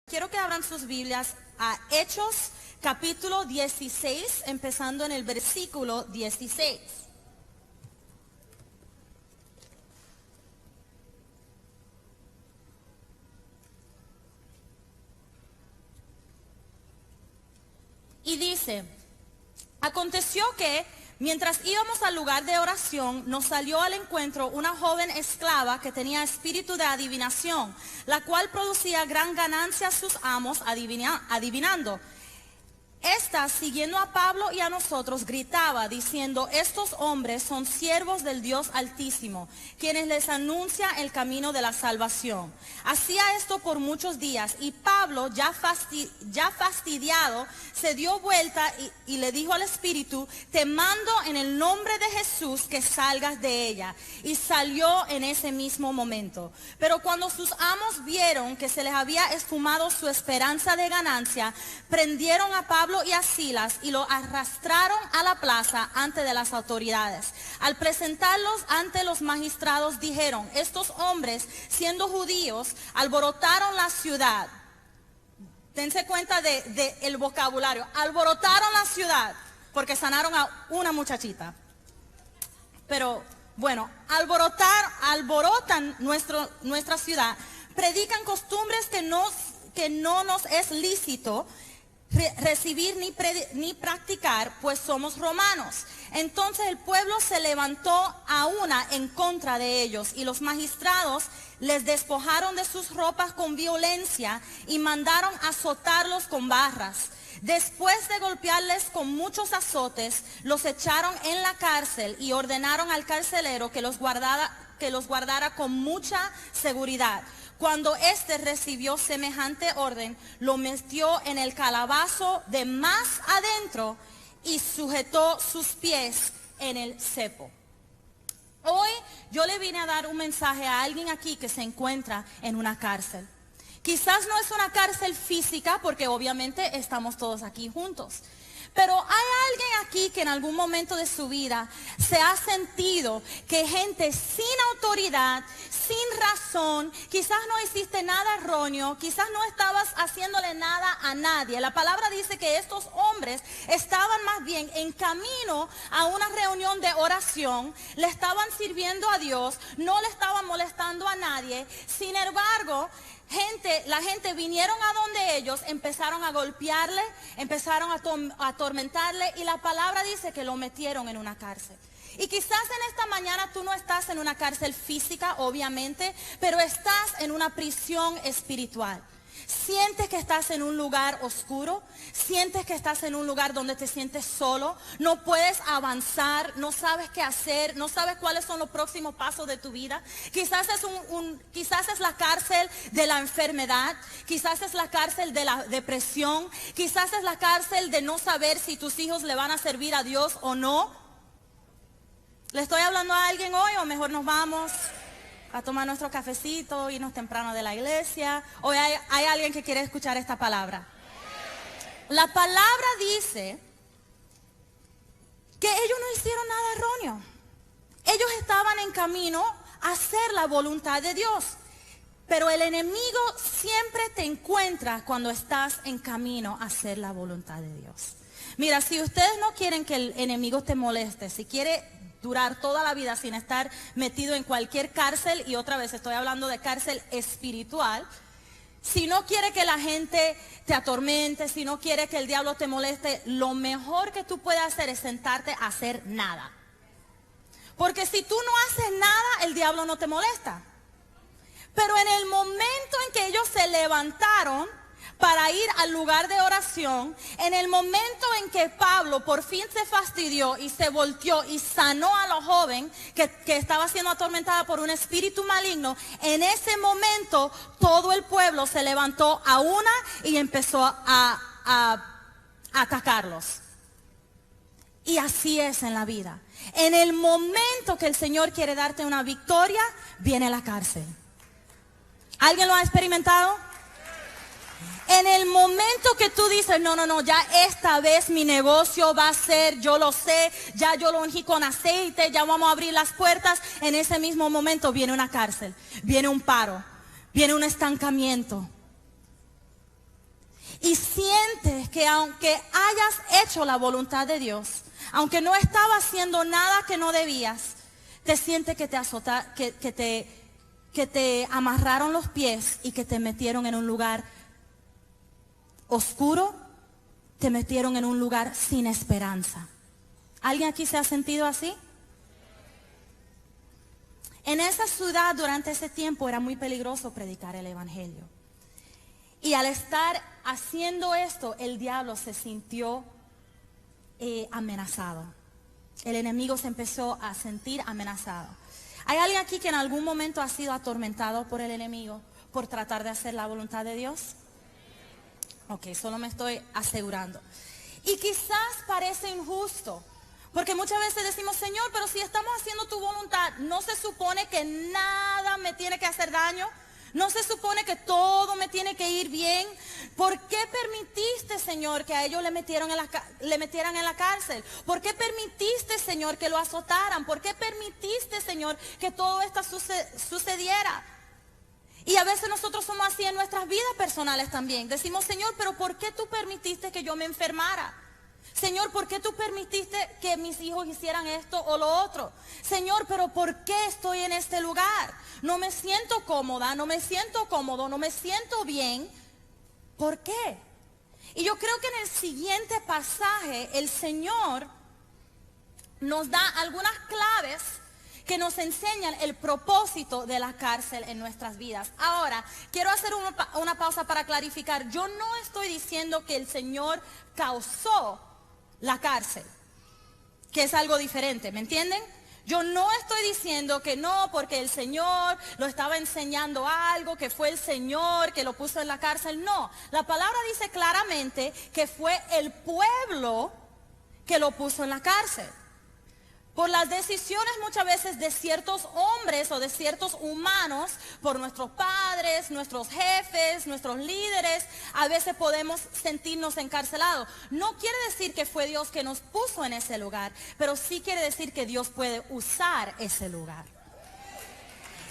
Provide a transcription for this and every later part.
Quiero que abran sus Biblias a Hechos, capítulo 16, empezando en el versículo 16. Y dice, aconteció que mientras íbamos al lugar de oración, nos salió al encuentro una joven esclava que tenía espíritu de adivinación, la cual producía gran ganancia a sus amos adivinando. Esta, siguiendo a Pablo y a nosotros, gritaba diciendo, estos hombres son siervos del Dios Altísimo, quienes les anuncia el camino de la salvación. Hacía esto por muchos días, y Pablo, ya fastidiado, se dio vuelta y le dijo al espíritu, te mando en el nombre de Jesús que salgas de ella. Y salió en ese mismo momento. Pero cuando sus amos vieron que se les había esfumado su esperanza de ganancia, prendieron a Pablo y a Silas y lo arrastraron a la plaza ante de las autoridades. Al presentarlos ante los magistrados dijeron, estos hombres, siendo judíos, alborotaron la ciudad. Dense cuenta de el vocabulario. Alborotaron la ciudad porque sanaron a una muchachita. Pero bueno, alborotan nuestra ciudad. Predican costumbres que no nos es lícito recibir ni practicar, pues somos romanos. Entonces el pueblo se levantó a una en contra de ellos, y los magistrados les despojaron de sus ropas con violencia y mandaron azotarlos con barras. Después de golpearles con muchos azotes, los echaron en la cárcel y ordenaron al carcelero que los guardara con mucha seguridad. Cuando éste recibió semejante orden, lo metió en el calabozo de más adentro y sujetó sus pies en el cepo. Hoy yo le vine a dar un mensaje a alguien aquí que se encuentra en una cárcel. Quizás no es una cárcel física, porque obviamente estamos todos aquí juntos. Pero hay alguien aquí que en algún momento de su vida se ha sentido que gente sin autoridad, sin razón, quizás no hiciste nada erróneo, quizás no estabas haciéndole nada a nadie. La palabra dice que estos hombres estaban más bien en camino a una reunión de oración, le estaban sirviendo a Dios, no le estaban molestando a nadie. Sin embargo, la gente vinieron a donde ellos, empezaron a golpearle, empezaron a atormentarle, y la palabra dice que lo metieron en una cárcel. Y quizás en esta mañana tú no estás en una cárcel física, obviamente, pero estás en una prisión espiritual. Sientes que estás en un lugar oscuro, sientes que estás en un lugar donde te sientes solo, no puedes avanzar, no sabes qué hacer, no sabes cuáles son los próximos pasos de tu vida. Quizás es la cárcel de la enfermedad, quizás es la cárcel de la depresión, quizás es la cárcel de no saber si tus hijos le van a servir a Dios o no. ¿Le estoy hablando a alguien hoy o mejor nos vamos a tomar nuestro cafecito, irnos temprano de la iglesia? Hoy hay alguien que quiere escuchar esta palabra. La palabra dice que ellos no hicieron nada erróneo. Ellos estaban en camino a hacer la voluntad de Dios. Pero el enemigo siempre te encuentra cuando estás en camino a hacer la voluntad de Dios. Mira, si ustedes no quieren que el enemigo te moleste, si quiere durar toda la vida sin estar metido en cualquier cárcel, y otra vez estoy hablando de cárcel espiritual, si no quiere que la gente te atormente, si no quiere que el diablo te moleste, lo mejor que tú puedes hacer es sentarte a hacer nada. Porque si tú no haces nada, el diablo no te molesta. Pero en el momento en que ellos se levantaron para ir al lugar de oración, en el momento en que Pablo por fin se fastidió y se volteó y sanó a la joven que estaba siendo atormentada por un espíritu maligno, en ese momento todo el pueblo se levantó a una y empezó a atacarlos. Y así es en la vida. En el momento que el Señor quiere darte una victoria, viene la cárcel. ¿Alguien lo ha experimentado? En el momento que tú dices, no, ya esta vez mi negocio va a ser, yo lo sé, ya yo lo ungí con aceite, ya vamos a abrir las puertas, en ese mismo momento viene una cárcel, viene un paro, viene un estancamiento. es que aunque hayas hecho la voluntad de Dios, aunque no estabas haciendo nada que no debías, te sientes que te azotaron, que te amarraron los pies y que te metieron en un lugar oscuro, te metieron en un lugar sin esperanza. ¿Alguien aquí se ha sentido así? En esa ciudad durante ese tiempo era muy peligroso predicar el evangelio. Y al estar haciendo esto, el diablo se sintió amenazado. El enemigo se empezó a sentir amenazado. ¿Hay alguien aquí que en algún momento ha sido atormentado por el enemigo por tratar de hacer la voluntad de Dios? Ok, solo me estoy asegurando. Y quizás parece injusto, porque muchas veces decimos, Señor, pero si estamos haciendo tu voluntad, ¿no se supone que nada me tiene que hacer daño? ¿No se supone que todo me tiene que ir bien? ¿Por qué permitiste, Señor, que a ellos le metieran en la cárcel? ¿Por qué permitiste, Señor, que lo azotaran? ¿Por qué permitiste, Señor, que todo esto sucediera? Y a veces nosotros somos así en nuestras vidas personales también. Decimos, Señor, pero ¿por qué tú permitiste que yo me enfermara? Señor, ¿por qué tú permitiste que mis hijos hicieran esto o lo otro? Señor, pero ¿por qué estoy en este lugar? No me siento cómoda, no me siento cómodo, no me siento bien. ¿Por qué? Y yo creo que en el siguiente pasaje el Señor nos da algunas claves que nos enseñan el propósito de la cárcel en nuestras vidas. Ahora, quiero hacer una pausa para clarificar. Yo no estoy diciendo que el Señor causó la cárcel, que es algo diferente, ¿me entienden? Yo no estoy diciendo que no, porque el Señor lo estaba enseñando algo, que fue el Señor que lo puso en la cárcel. No, la palabra dice claramente que fue el pueblo que lo puso en la cárcel. Por las decisiones muchas veces de ciertos hombres o de ciertos humanos, por nuestros padres, nuestros jefes, nuestros líderes, a veces podemos sentirnos encarcelados. No quiere decir que fue Dios que nos puso en ese lugar, pero sí quiere decir que Dios puede usar ese lugar.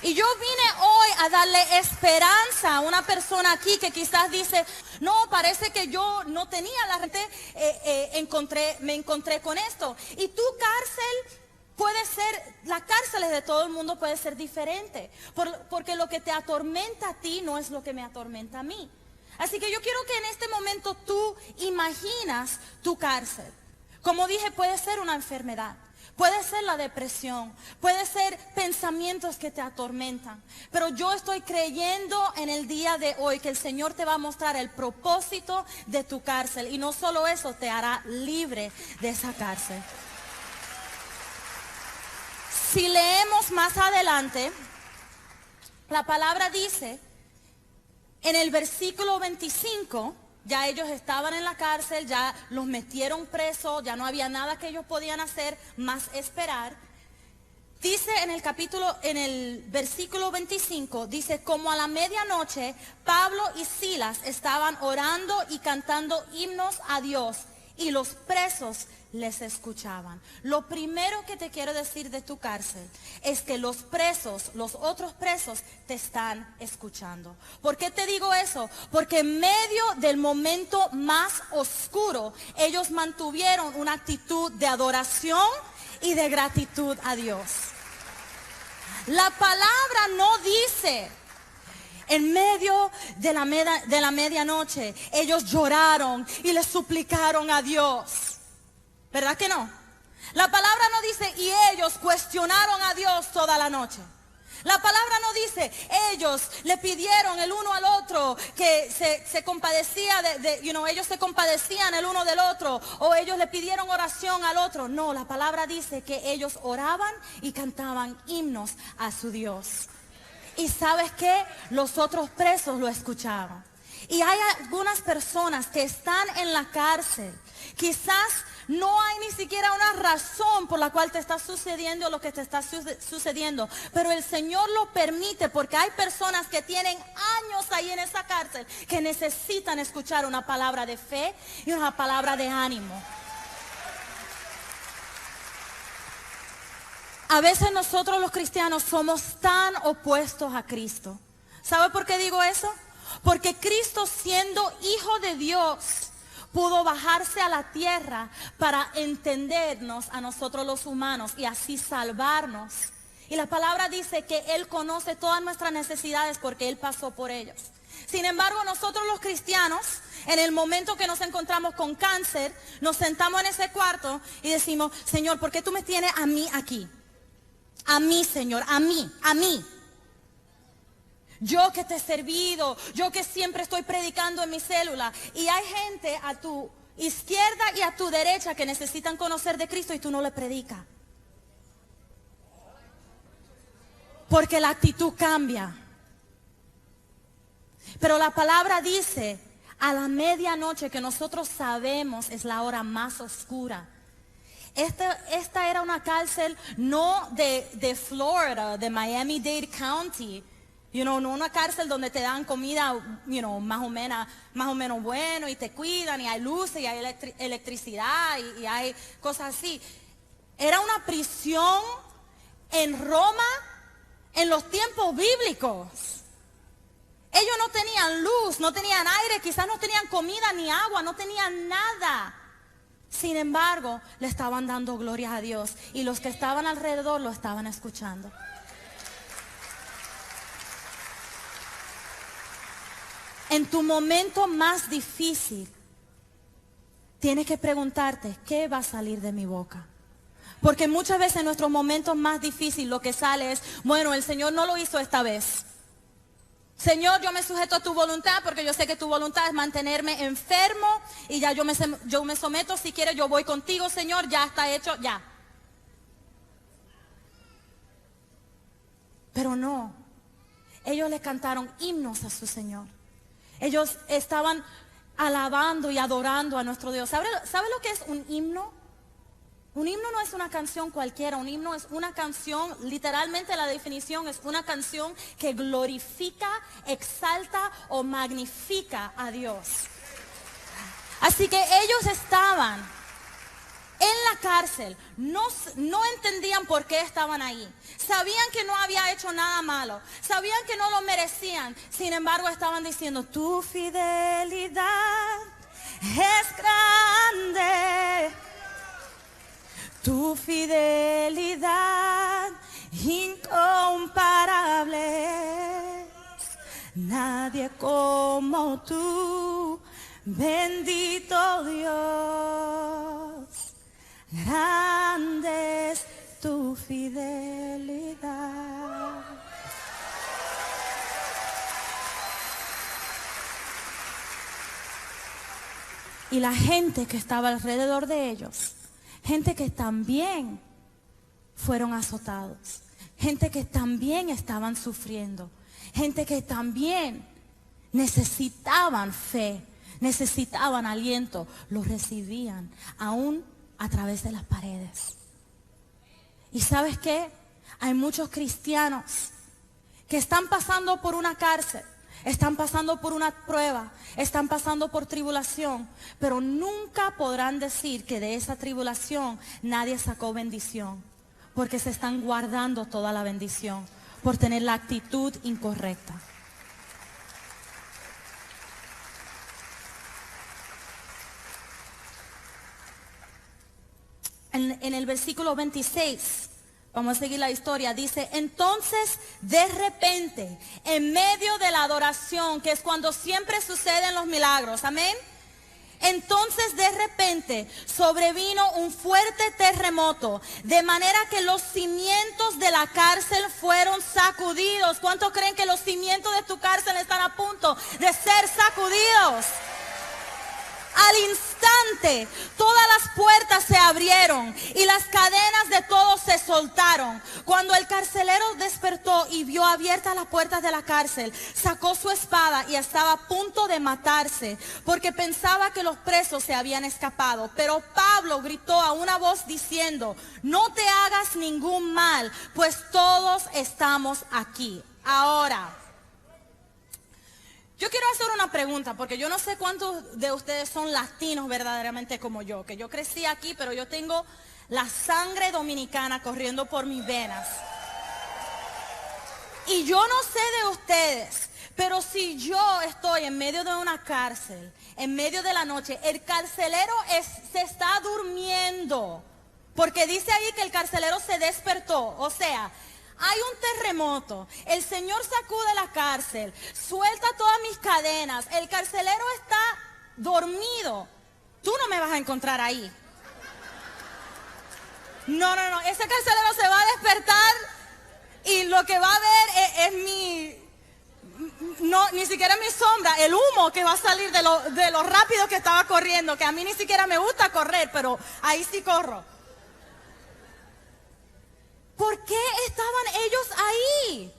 Y yo vine hoy a darle esperanza a una persona aquí que quizás dice, no, parece que yo no tenía la gente, me encontré con esto. Y tu cárcel puede ser, las cárceles de todo el mundo puede ser diferente, porque lo que te atormenta a ti no es lo que me atormenta a mí. Así que yo quiero que en este momento tú imaginas tu cárcel. Como dije, puede ser una enfermedad. Puede ser la depresión, puede ser pensamientos que te atormentan. Pero yo estoy creyendo en el día de hoy que el Señor te va a mostrar el propósito de tu cárcel. Y no solo eso, te hará libre de esa cárcel. Si leemos más adelante, la palabra dice, en el versículo 25... ya ellos estaban en la cárcel, ya los metieron presos, ya no había nada que ellos podían hacer más esperar. Dice en el versículo 25, dice, como a la medianoche, Pablo y Silas estaban orando y cantando himnos a Dios, y los presos les escuchaban. Lo primero que te quiero decir de tu cárcel es que los presos, los otros presos, te están escuchando. ¿Por qué te digo eso? Porque en medio del momento más oscuro, ellos mantuvieron una actitud de adoración y de gratitud a Dios. La palabra no dice, en medio de la medianoche, ellos lloraron y le suplicaron a Dios. ¿Verdad que no? La palabra no dice, y ellos cuestionaron a Dios toda la noche. La palabra no dice, ellos le pidieron el uno al otro, que se compadecía ellos se compadecían el uno del otro, o ellos le pidieron oración al otro. No, la palabra dice que ellos oraban y cantaban himnos a su Dios. Y ¿sabes qué? Los otros presos lo escuchaban. Y hay algunas personas que están en la cárcel, quizás no hay ni siquiera una razón por la cual te está sucediendo lo que te está sucediendo. Pero el Señor lo permite porque hay personas que tienen años ahí en esa cárcel que necesitan escuchar una palabra de fe y una palabra de ánimo. A veces nosotros los cristianos somos tan opuestos a Cristo. ¿Sabe por qué digo eso? Porque Cristo, siendo hijo de Dios, pudo bajarse a la tierra para entendernos a nosotros los humanos y así salvarnos. Y la palabra dice que Él conoce todas nuestras necesidades porque Él pasó por ellos. Sin embargo, nosotros los cristianos, en el momento que nos encontramos con cáncer, nos sentamos en ese cuarto y decimos, Señor, ¿por qué tú me tienes a mí aquí? A mí, Señor, a mí. Yo que te he servido, yo que siempre estoy predicando en mi célula. Y hay gente a tu izquierda y a tu derecha que necesitan conocer de Cristo y tú no le predicas. Porque la actitud cambia. Pero la palabra dice, a la medianoche, que nosotros sabemos es la hora más oscura. Esta era una cárcel no de Florida, de Miami-Dade County. No una cárcel donde te dan comida, más o menos bueno y te cuidan y hay luces y hay electricidad y hay cosas así. Era una prisión en Roma en los tiempos bíblicos. Ellos no tenían luz, no tenían aire, quizás no tenían comida ni agua, no tenían nada. Sin embargo, le estaban dando gloria a Dios y los que estaban alrededor lo estaban escuchando. En tu momento más difícil, tienes que preguntarte, ¿qué va a salir de mi boca? Porque muchas veces en nuestros momentos más difíciles lo que sale es, bueno, el Señor no lo hizo esta vez. Señor, yo me sujeto a tu voluntad porque yo sé que tu voluntad es mantenerme enfermo y ya yo me someto, si quieres yo voy contigo, Señor, ya está hecho, ya. Pero no, ellos le cantaron himnos a su Señor. Ellos estaban alabando y adorando a nuestro Dios. ¿Sabe lo que es un himno? Un himno no es una canción cualquiera, un himno es una canción, literalmente la definición es una canción que glorifica, exalta o magnifica a Dios. Así que ellos estaban en la cárcel, no entendían por qué estaban ahí. Sabían que no había hecho nada malo, sabían que no lo merecían. Sin embargo, estaban diciendo, tu fidelidad es grande. Tu fidelidad incomparable, nadie como tú, bendito Dios, grande es tu fidelidad. Y la gente que estaba alrededor de ellos, gente que también fueron azotados, gente que también estaban sufriendo, gente que también necesitaban fe, necesitaban aliento, lo recibían aún a través de las paredes. ¿Y sabes qué? Hay muchos cristianos que están pasando por una cárcel, están pasando por una prueba, están pasando por tribulación, pero nunca podrán decir que de esa tribulación nadie sacó bendición, porque se están guardando toda la bendición por tener la actitud incorrecta. En el versículo 26, vamos a seguir la historia, dice, entonces de repente, en medio de la adoración, que es cuando siempre suceden los milagros, amén. Entonces de repente sobrevino un fuerte terremoto, de manera que los cimientos de la cárcel fueron sacudidos. ¿Cuántos creen que los cimientos de tu cárcel están a punto de ser sacudidos? Al instante, todas las puertas se abrieron y las cadenas de todos se soltaron. Cuando el carcelero despertó y vio abiertas las puertas de la cárcel, sacó su espada y estaba a punto de matarse, porque pensaba que los presos se habían escapado. Pero Pablo gritó a una voz diciendo, no te hagas ningún mal, pues todos estamos aquí. Ahora, yo quiero hacer una pregunta, porque yo no sé cuántos de ustedes son latinos verdaderamente como yo, que yo crecí aquí, pero yo tengo la sangre dominicana corriendo por mis venas. Y yo no sé de ustedes, pero si yo estoy en medio de una cárcel, en medio de la noche, el carcelero se está durmiendo, porque dice ahí que el carcelero se despertó. O sea, hay un terremoto, el Señor sacude la cárcel, suelta todas mis cadenas, el carcelero está dormido. Tú no me vas a encontrar ahí. No, ese carcelero se va a despertar y lo que va a ver es ni siquiera mi sombra, el humo que va a salir de lo rápido que estaba corriendo, que a mí ni siquiera me gusta correr, pero ahí sí corro. ¿Por qué estaban ellos ahí?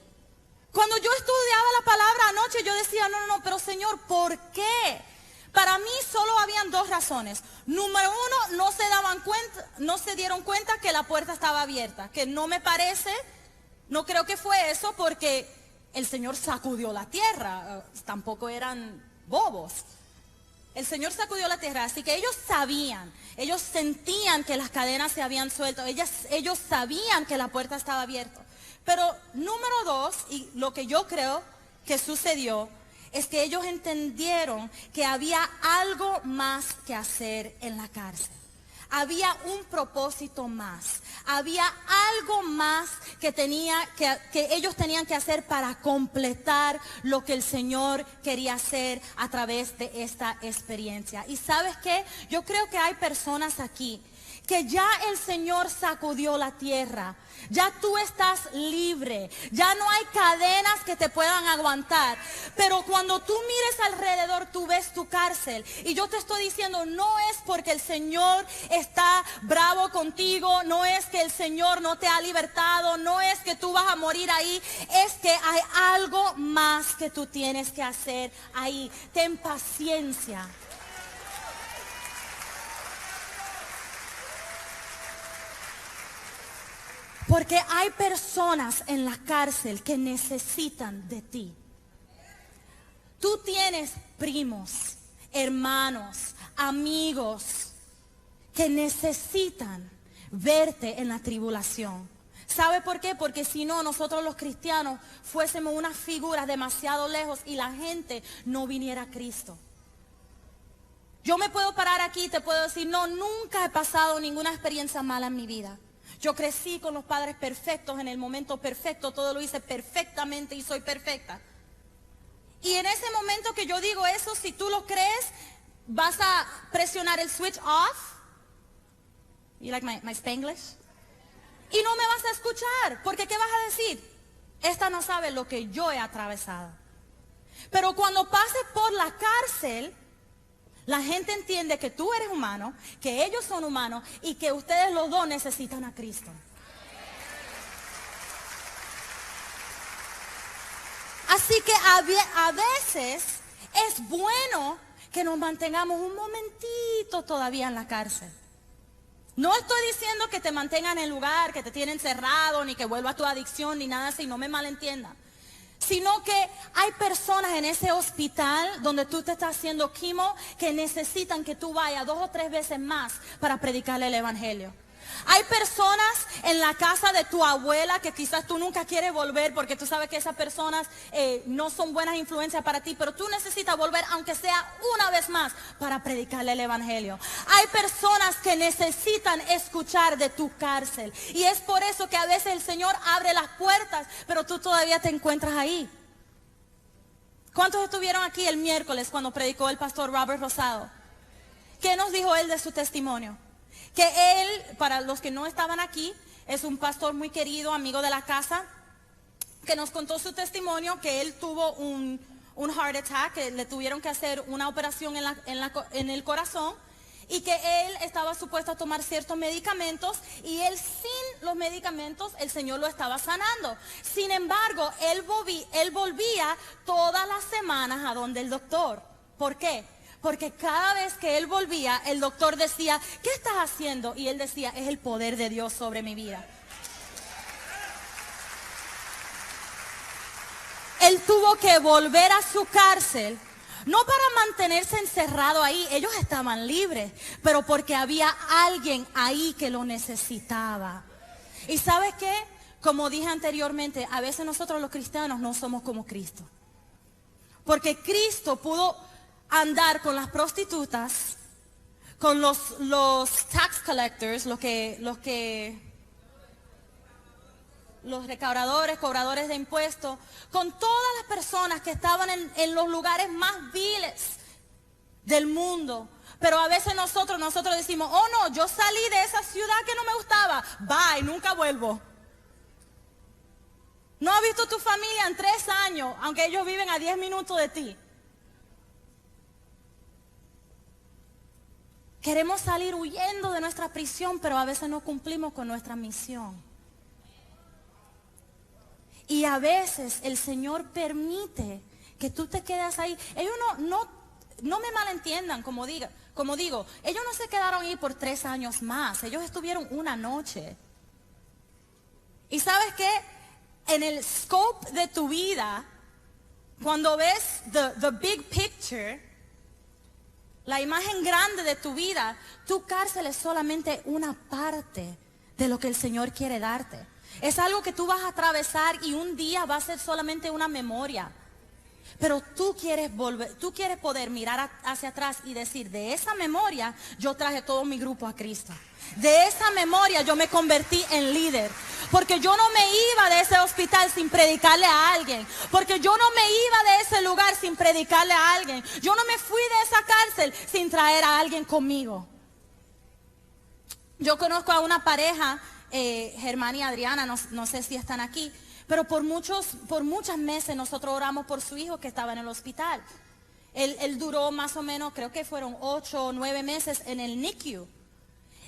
Cuando yo estudiaba la palabra anoche, yo decía, no, pero Señor, ¿por qué? Para mí solo habían dos razones. Número uno, no se dieron cuenta que la puerta estaba abierta, que no me parece, no creo que fue eso, porque el Señor sacudió la tierra, tampoco eran bobos. El Señor sacudió la tierra, así que ellos sabían, ellos sentían que las cadenas se habían suelto, ellos sabían que la puerta estaba abierta. Pero número dos, y lo que yo creo que sucedió, es que ellos entendieron que había algo más que hacer en la cárcel. Había un propósito más. Había algo más que ellos tenían que hacer para completar lo que el Señor quería hacer a través de esta experiencia. Y ¿sabes qué? Yo creo que hay personas aquí que ya el Señor sacudió la tierra. Ya tú estás libre, ya no hay cadenas que te puedan aguantar. Pero cuando tú mires alrededor, tú ves tu cárcel. Y yo te estoy diciendo, no es porque el Señor está bravo contigo, no es que el Señor no te ha libertado, no es que tú vas a morir ahí, es que hay algo más que tú tienes que hacer ahí. Ten paciencia. Porque hay personas en la cárcel que necesitan de ti. Tú tienes primos, hermanos, amigos que necesitan verte en la tribulación. ¿Sabe por qué? Porque si no, nosotros los cristianos fuésemos unas figuras demasiado lejos y la gente no viniera a Cristo. Yo me puedo parar aquí y te puedo decir, no, nunca he pasado ninguna experiencia mala en mi vida. Yo crecí con los padres perfectos en el momento perfecto, todo lo hice perfectamente y soy perfecta. Y en ese momento que yo digo eso, si tú lo crees, vas a presionar el switch off. You like my Spanglish? Y no me vas a escuchar, porque ¿qué vas a decir? Esta no sabe lo que yo he atravesado. Pero cuando pases por la cárcel, la gente entiende que tú eres humano, que ellos son humanos y que ustedes los dos necesitan a Cristo. Así que a veces es bueno que nos mantengamos un momentito todavía en la cárcel. No estoy diciendo que te mantengan en el lugar, que te tienen cerrado, ni que vuelva a tu adicción, ni nada así, no me malentiendan. Sino que hay personas en ese hospital donde tú te estás haciendo quimo que necesitan que tú vayas 2 o 3 veces más para predicarle el evangelio. Hay personas en la casa de tu abuela que quizás tú nunca quieres volver porque tú sabes que esas personas no son buenas influencias para ti, pero tú necesitas volver aunque sea una vez más para predicarle el evangelio. Hay personas que necesitan escuchar de tu cárcel y es por eso que a veces el Señor abre las puertas, pero tú todavía te encuentras ahí. ¿Cuántos estuvieron aquí el miércoles cuando predicó el pastor Robert Rosado? ¿Qué nos dijo él de su testimonio? Que él, para los que no estaban aquí, es un pastor muy querido, amigo de la casa, que nos contó su testimonio, que él tuvo un heart attack, que le tuvieron que hacer una operación en el corazón, y que él estaba supuesto a tomar ciertos medicamentos, y él sin los medicamentos, el Señor lo estaba sanando. Sin embargo, él volvía todas las semanas a donde el doctor. ¿Por qué? Porque cada vez que él volvía, el doctor decía, ¿qué estás haciendo? Y él decía, es el poder de Dios sobre mi vida. Él tuvo que volver a su cárcel, no para mantenerse encerrado ahí, ellos estaban libres, pero porque había alguien ahí que lo necesitaba. ¿Y sabes qué? como dije anteriormente, a veces nosotros los cristianos no somos como Cristo. Porque Cristo pudo andar con las prostitutas, con los tax collectors, los recaudadores, cobradores de impuestos, con todas las personas que estaban en los lugares más viles del mundo. Pero a veces nosotros decimos, oh no, yo salí de esa ciudad que no me gustaba, bye, nunca vuelvo. No has visto tu familia en 3 años, aunque ellos viven a 10 minutos de ti. Queremos salir huyendo de nuestra prisión, pero a veces no cumplimos con nuestra misión. Y a veces el Señor permite que tú te quedes ahí. Ellos no me malentiendan, como digo, ellos no se quedaron ahí por 3 años más. Ellos estuvieron una noche. ¿Y sabes qué? En el scope de tu vida, cuando ves the big picture, la imagen grande de tu vida, tu cárcel es solamente una parte de lo que el Señor quiere darte. Es algo que tú vas a atravesar y un día va a ser solamente una memoria. Pero tú quieres poder mirar hacia atrás y decir, de esa memoria yo traje todo mi grupo a Cristo. De esa memoria yo me convertí en líder. Porque yo no me iba de ese hospital sin predicarle a alguien. Porque yo no me iba de ese lugar sin predicarle a alguien. Yo no me fui de esa cárcel sin traer a alguien conmigo. Yo conozco a una pareja, Germán y Adriana, no sé si están aquí. Pero por muchos meses nosotros oramos por su hijo que estaba en el hospital. Él duró más o menos, creo que fueron 8 o 9 meses en el NICU.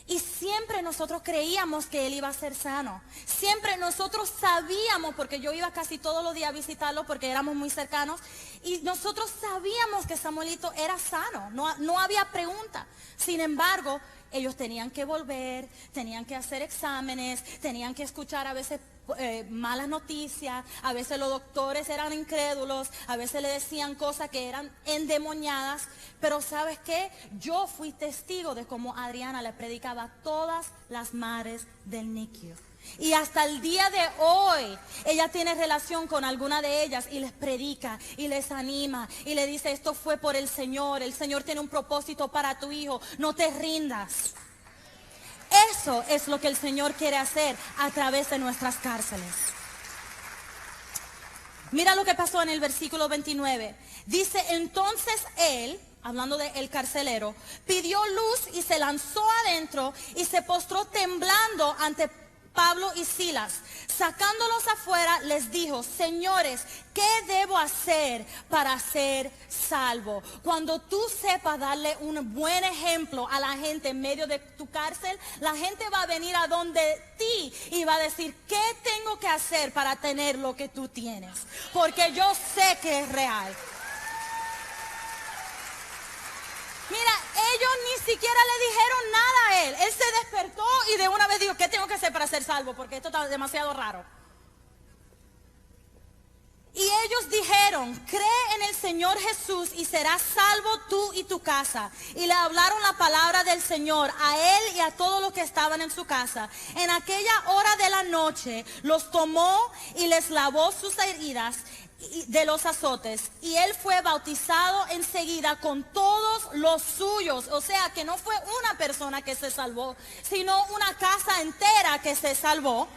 Y siempre nosotros creíamos que él iba a ser sano. Siempre nosotros sabíamos, porque yo iba casi todos los días a visitarlo porque éramos muy cercanos. Y nosotros sabíamos que Samuelito era sano, no había pregunta. Sin embargo, ellos tenían que volver, tenían que hacer exámenes, tenían que escuchar a veces malas noticias, a veces los doctores eran incrédulos, a veces le decían cosas que eran endemoniadas, pero ¿sabes qué? Yo fui testigo de cómo Adriana le predicaba a todas las madres del NICU. Y hasta el día de hoy, ella tiene relación con alguna de ellas y les predica y les anima y le dice, esto fue por el Señor tiene un propósito para tu hijo, no te rindas. Eso es lo que el Señor quiere hacer a través de nuestras cárceles. Mira lo que pasó en el versículo 29. Dice, entonces él, hablando del carcelero, pidió luz y se lanzó adentro y se postró temblando ante Pablo y Silas. Sacándolos afuera, les dijo, señores, ¿qué debo hacer para ser salvo? Cuando tú sepas darle un buen ejemplo a la gente en medio de tu cárcel, la gente va a venir a donde ti y va a decir, ¿qué tengo que hacer para tener lo que tú tienes? Porque yo sé que es real. Mira, ellos ni siquiera le dijeron nada a él. Él se despertó y de una vez dijo, ¿qué tengo que hacer para ser salvo? Porque esto está demasiado raro. Y ellos dijeron, cree en el Señor Jesús y serás salvo tú y tu casa. Y le hablaron la palabra del Señor a él y a todos los que estaban en su casa. En aquella hora de la noche los tomó y les lavó sus heridas de los azotes, y él fue bautizado enseguida con todos los suyos. O sea que no fue una persona que se salvó, sino una casa entera que se salvó.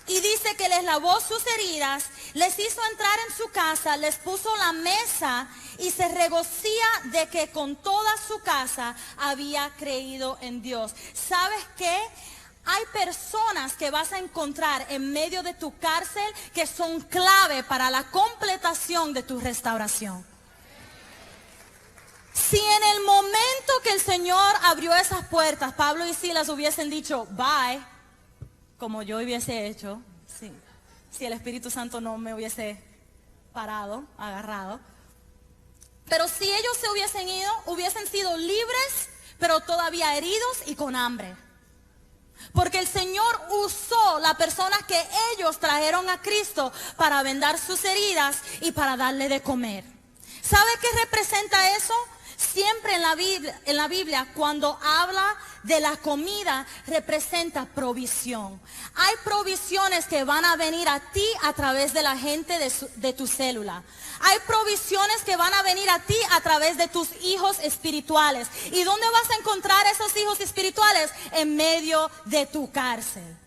Y dice que les lavó sus heridas, les hizo entrar en su casa, les puso la mesa y se regocía de que con toda su casa había creído en Dios. ¿Sabes qué? Hay personas que vas a encontrar en medio de tu cárcel que son clave para la completación de tu restauración. Si en el momento que el Señor abrió esas puertas, Pablo y Silas hubiesen dicho, bye, como yo hubiese hecho, si el Espíritu Santo no me hubiese parado, agarrado. Pero si ellos se hubiesen ido, hubiesen sido libres, pero todavía heridos y con hambre. Porque el Señor usó las personas que ellos trajeron a Cristo para vendar sus heridas y para darle de comer. ¿Sabe qué representa eso? siempre en la Biblia, cuando habla de la comida, representa provisión. Hay provisiones que van a venir a ti a través de la gente de tu célula. Hay provisiones que van a venir a ti a través de tus hijos espirituales. ¿Y dónde vas a encontrar esos hijos espirituales? En medio de tu cárcel.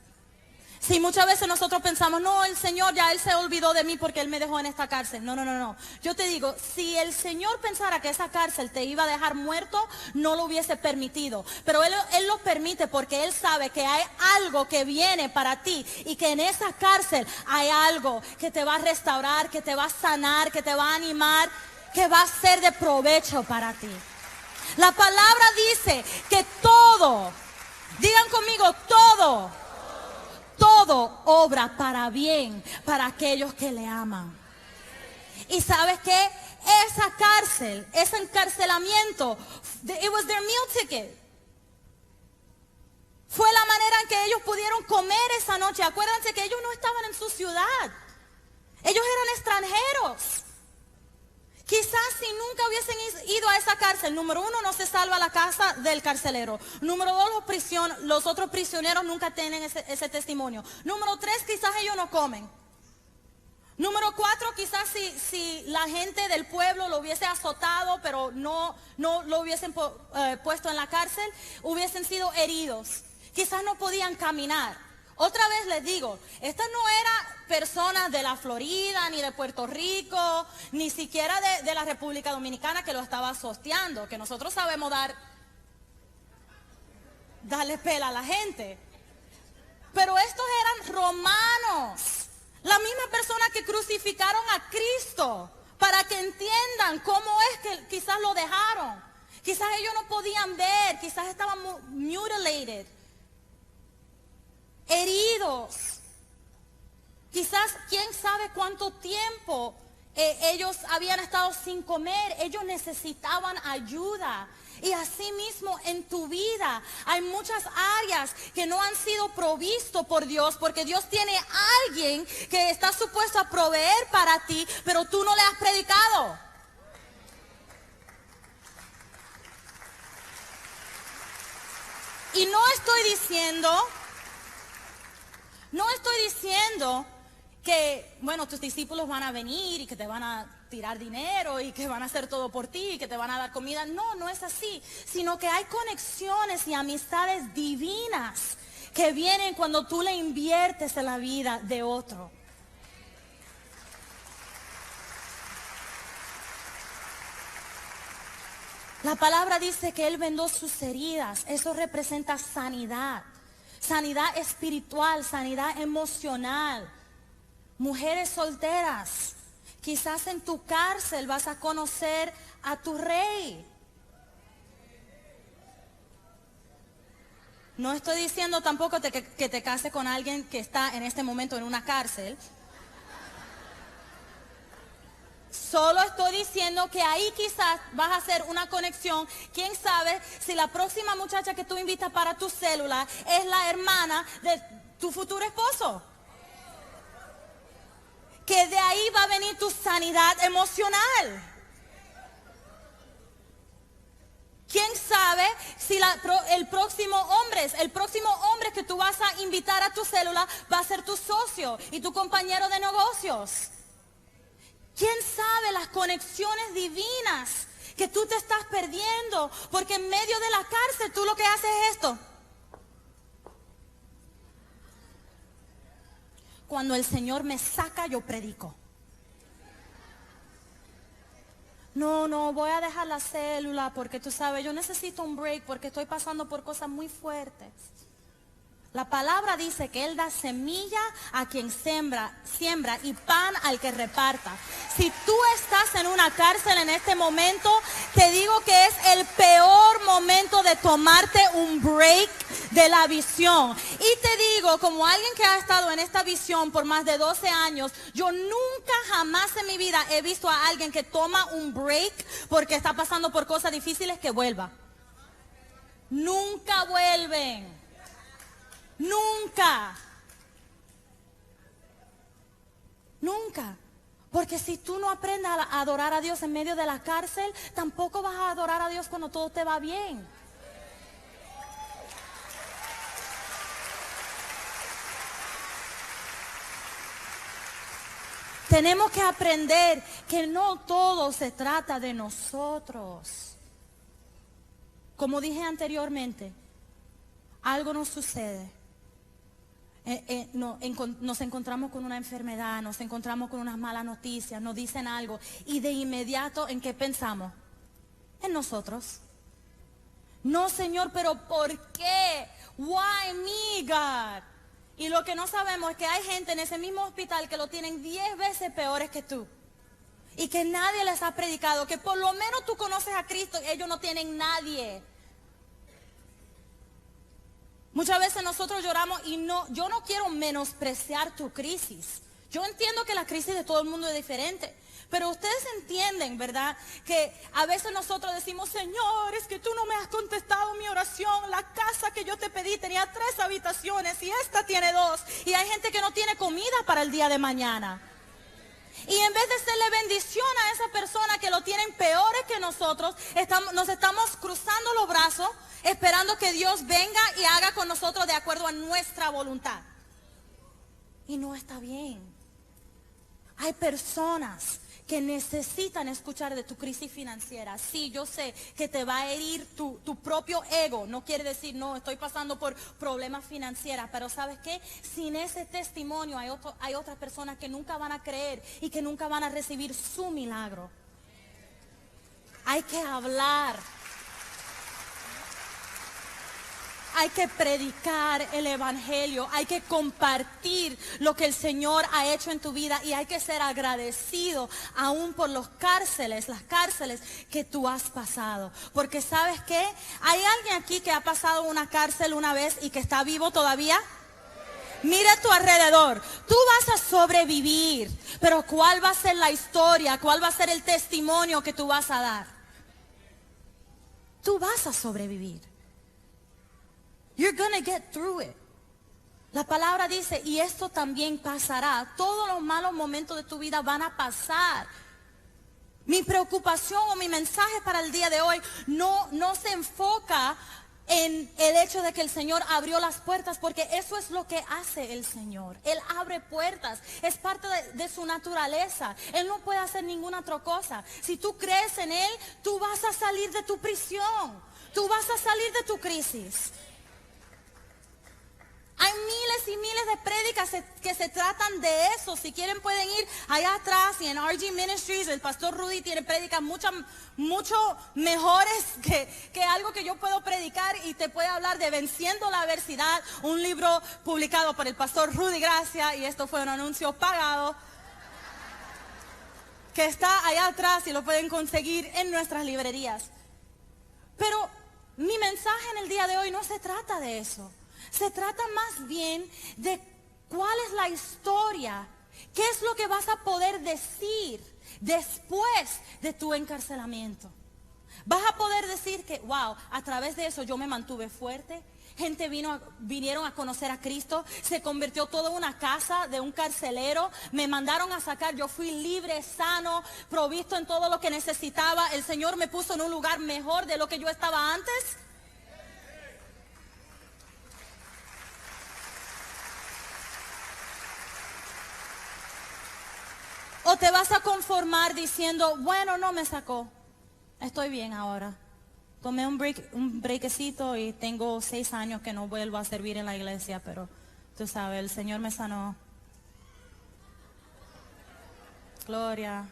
Sí, muchas veces nosotros pensamos, no, el Señor ya Él se olvidó de mí porque Él me dejó en esta cárcel. No. Yo te digo, si el Señor pensara que esa cárcel te iba a dejar muerto, no lo hubiese permitido. Pero Él lo permite porque Él sabe que hay algo que viene para ti y que en esa cárcel hay algo que te va a restaurar, que te va a sanar, que te va a animar, que va a ser de provecho para ti. La palabra dice que todo, digan conmigo, todo obra para bien para aquellos que le aman. Y sabes qué, esa cárcel, ese encarcelamiento, it was their meal ticket. Fue la manera en que ellos pudieron comer esa noche. Acuérdense que ellos no estaban en su ciudad, ellos eran extranjeros. Quizás si nunca hubiesen ido a esa cárcel, número uno, no se salva la casa del carcelero. Número dos, los otros prisioneros nunca tienen ese testimonio. Número tres, quizás ellos no comen. Número cuatro, quizás si la gente del pueblo lo hubiese azotado, pero no lo hubiesen puesto en la cárcel, hubiesen sido heridos. Quizás no podían caminar. Otra vez les digo, estas no eran personas de la Florida, ni de Puerto Rico, ni siquiera de la República Dominicana que lo estaba sosteando, que nosotros sabemos darle pela a la gente. Pero estos eran romanos, la misma persona que crucificaron a Cristo, para que entiendan cómo es que quizás lo dejaron. Quizás ellos no podían ver, quizás estaban mutilated, heridos. Quizás, quién sabe cuánto tiempo ellos habían estado sin comer. Ellos necesitaban ayuda. Y así mismo en tu vida hay muchas áreas que no han sido provisto por Dios, porque Dios tiene a alguien que está supuesto a proveer para ti, pero tú no le has predicado. Y no estoy diciendo que, bueno, tus discípulos van a venir y que te van a tirar dinero y que van a hacer todo por ti y que te van a dar comida. No es así, sino que hay conexiones y amistades divinas que vienen cuando tú le inviertes en la vida de otro. La palabra dice que Él vendó sus heridas. Eso representa sanidad. Sanidad espiritual, sanidad emocional. Mujeres solteras, quizás en tu cárcel vas a conocer a tu rey. No estoy diciendo tampoco que te cases con alguien que está en este momento en una cárcel. Solo estoy diciendo que ahí quizás vas a hacer una conexión. Quién sabe si la próxima muchacha que tú invitas para tu célula es la hermana de tu futuro esposo. Que de ahí va a venir tu sanidad emocional. ¿Quién sabe si el próximo hombre que tú vas a invitar a tu célula va a ser tu socio y tu compañero de negocios? ¿Quién sabe las conexiones divinas que tú te estás perdiendo? Porque en medio de la cárcel tú lo que haces es esto. Cuando el Señor me saca, yo predico. No, voy a dejar la célula porque tú sabes, yo necesito un break porque estoy pasando por cosas muy fuertes. La palabra dice que Él da semilla a quien siembra y pan al que reparta. Si tú estás en una cárcel en este momento, te digo que es el peor momento de tomarte un break de la visión. Y te digo, como alguien que ha estado en esta visión por más de 12 años, yo nunca jamás en mi vida he visto a alguien que toma un break porque está pasando por cosas difíciles que vuelva. Nunca vuelven. Nunca. Porque si tú no aprendes a adorar a Dios en medio de la cárcel, tampoco vas a adorar a Dios cuando todo te va bien. Tenemos que aprender que no todo se trata de nosotros. Como dije anteriormente, algo nos sucede. Nos encontramos con una enfermedad, nos encontramos con unas malas noticias, nos dicen algo y de inmediato ¿en qué pensamos? En nosotros. No, Señor, pero ¿por qué? Why me, God? Y lo que no sabemos es que hay gente en ese mismo hospital que lo tienen 10 veces peores que tú. Y que nadie les ha predicado, que por lo menos tú conoces a Cristo, ellos no tienen nadie. Muchas veces nosotros lloramos y yo no quiero menospreciar tu crisis. Yo entiendo que la crisis de todo el mundo es diferente. Pero ustedes entienden, ¿verdad? Que a veces nosotros decimos, Señor, es que tú no me has contestado mi oración. La casa que yo te pedí tenía 3 habitaciones y esta tiene 2. Y hay gente que no tiene comida para el día de mañana. Y en vez de serle bendición a esa persona que lo tienen peores que nosotros, nos estamos cruzando los brazos esperando que Dios venga y haga con nosotros de acuerdo a nuestra voluntad. Y no está bien. Hay personas que necesitan escuchar de tu crisis financiera. Sí, yo sé que te va a herir tu propio ego. No quiere decir, no, estoy pasando por problemas financieros. Pero ¿sabes qué? Sin ese testimonio hay otras personas que nunca van a creer y que nunca van a recibir su milagro. Hay que hablar. Hay que predicar el evangelio, hay que compartir lo que el Señor ha hecho en tu vida y hay que ser agradecido aún por las cárceles que tú has pasado. Porque ¿sabes qué? ¿Hay alguien aquí que ha pasado una cárcel una vez y que está vivo todavía? Mira a tu alrededor, tú vas a sobrevivir, pero ¿cuál va a ser la historia? ¿Cuál va a ser el testimonio que tú vas a dar? Tú vas a sobrevivir. You're gonna get through it. La palabra dice, y esto también pasará. Todos los malos momentos de tu vida van a pasar. Mi preocupación o mi mensaje para el día de hoy no se enfoca en el hecho de que el Señor abrió las puertas, porque eso es lo que hace el Señor. Él abre puertas, es parte de su naturaleza. Él no puede hacer ninguna otra cosa. Si tú crees en Él, tú vas a salir de tu prisión. Tú vas a salir de tu crisis. Hay miles y miles de prédicas que se tratan de eso. Si quieren pueden ir allá atrás y en RG Ministries el pastor Rudy tiene prédicas mucho mejores que algo que yo puedo predicar, y te puede hablar de Venciendo la Adversidad, un libro publicado por el pastor Rudy Gracia, y esto fue un anuncio pagado, que está allá atrás y lo pueden conseguir en nuestras librerías. Pero mi mensaje en el día de hoy no se trata de eso. Se trata más bien de cuál es la historia, qué es lo que vas a poder decir después de tu encarcelamiento. Vas a poder decir que, wow, a través de eso yo me mantuve fuerte. Gente vinieron a conocer a Cristo, se convirtió toda una casa de un carcelero, me mandaron a sacar, yo fui libre, sano, provisto en todo lo que necesitaba. El Señor me puso en un lugar mejor de lo que yo estaba antes. ¿O te vas a conformar diciendo, bueno, no me sacó, estoy bien ahora? Tomé un breakcito y tengo 6 años que no vuelvo a servir en la iglesia, pero tú sabes, el Señor me sanó. Gloria.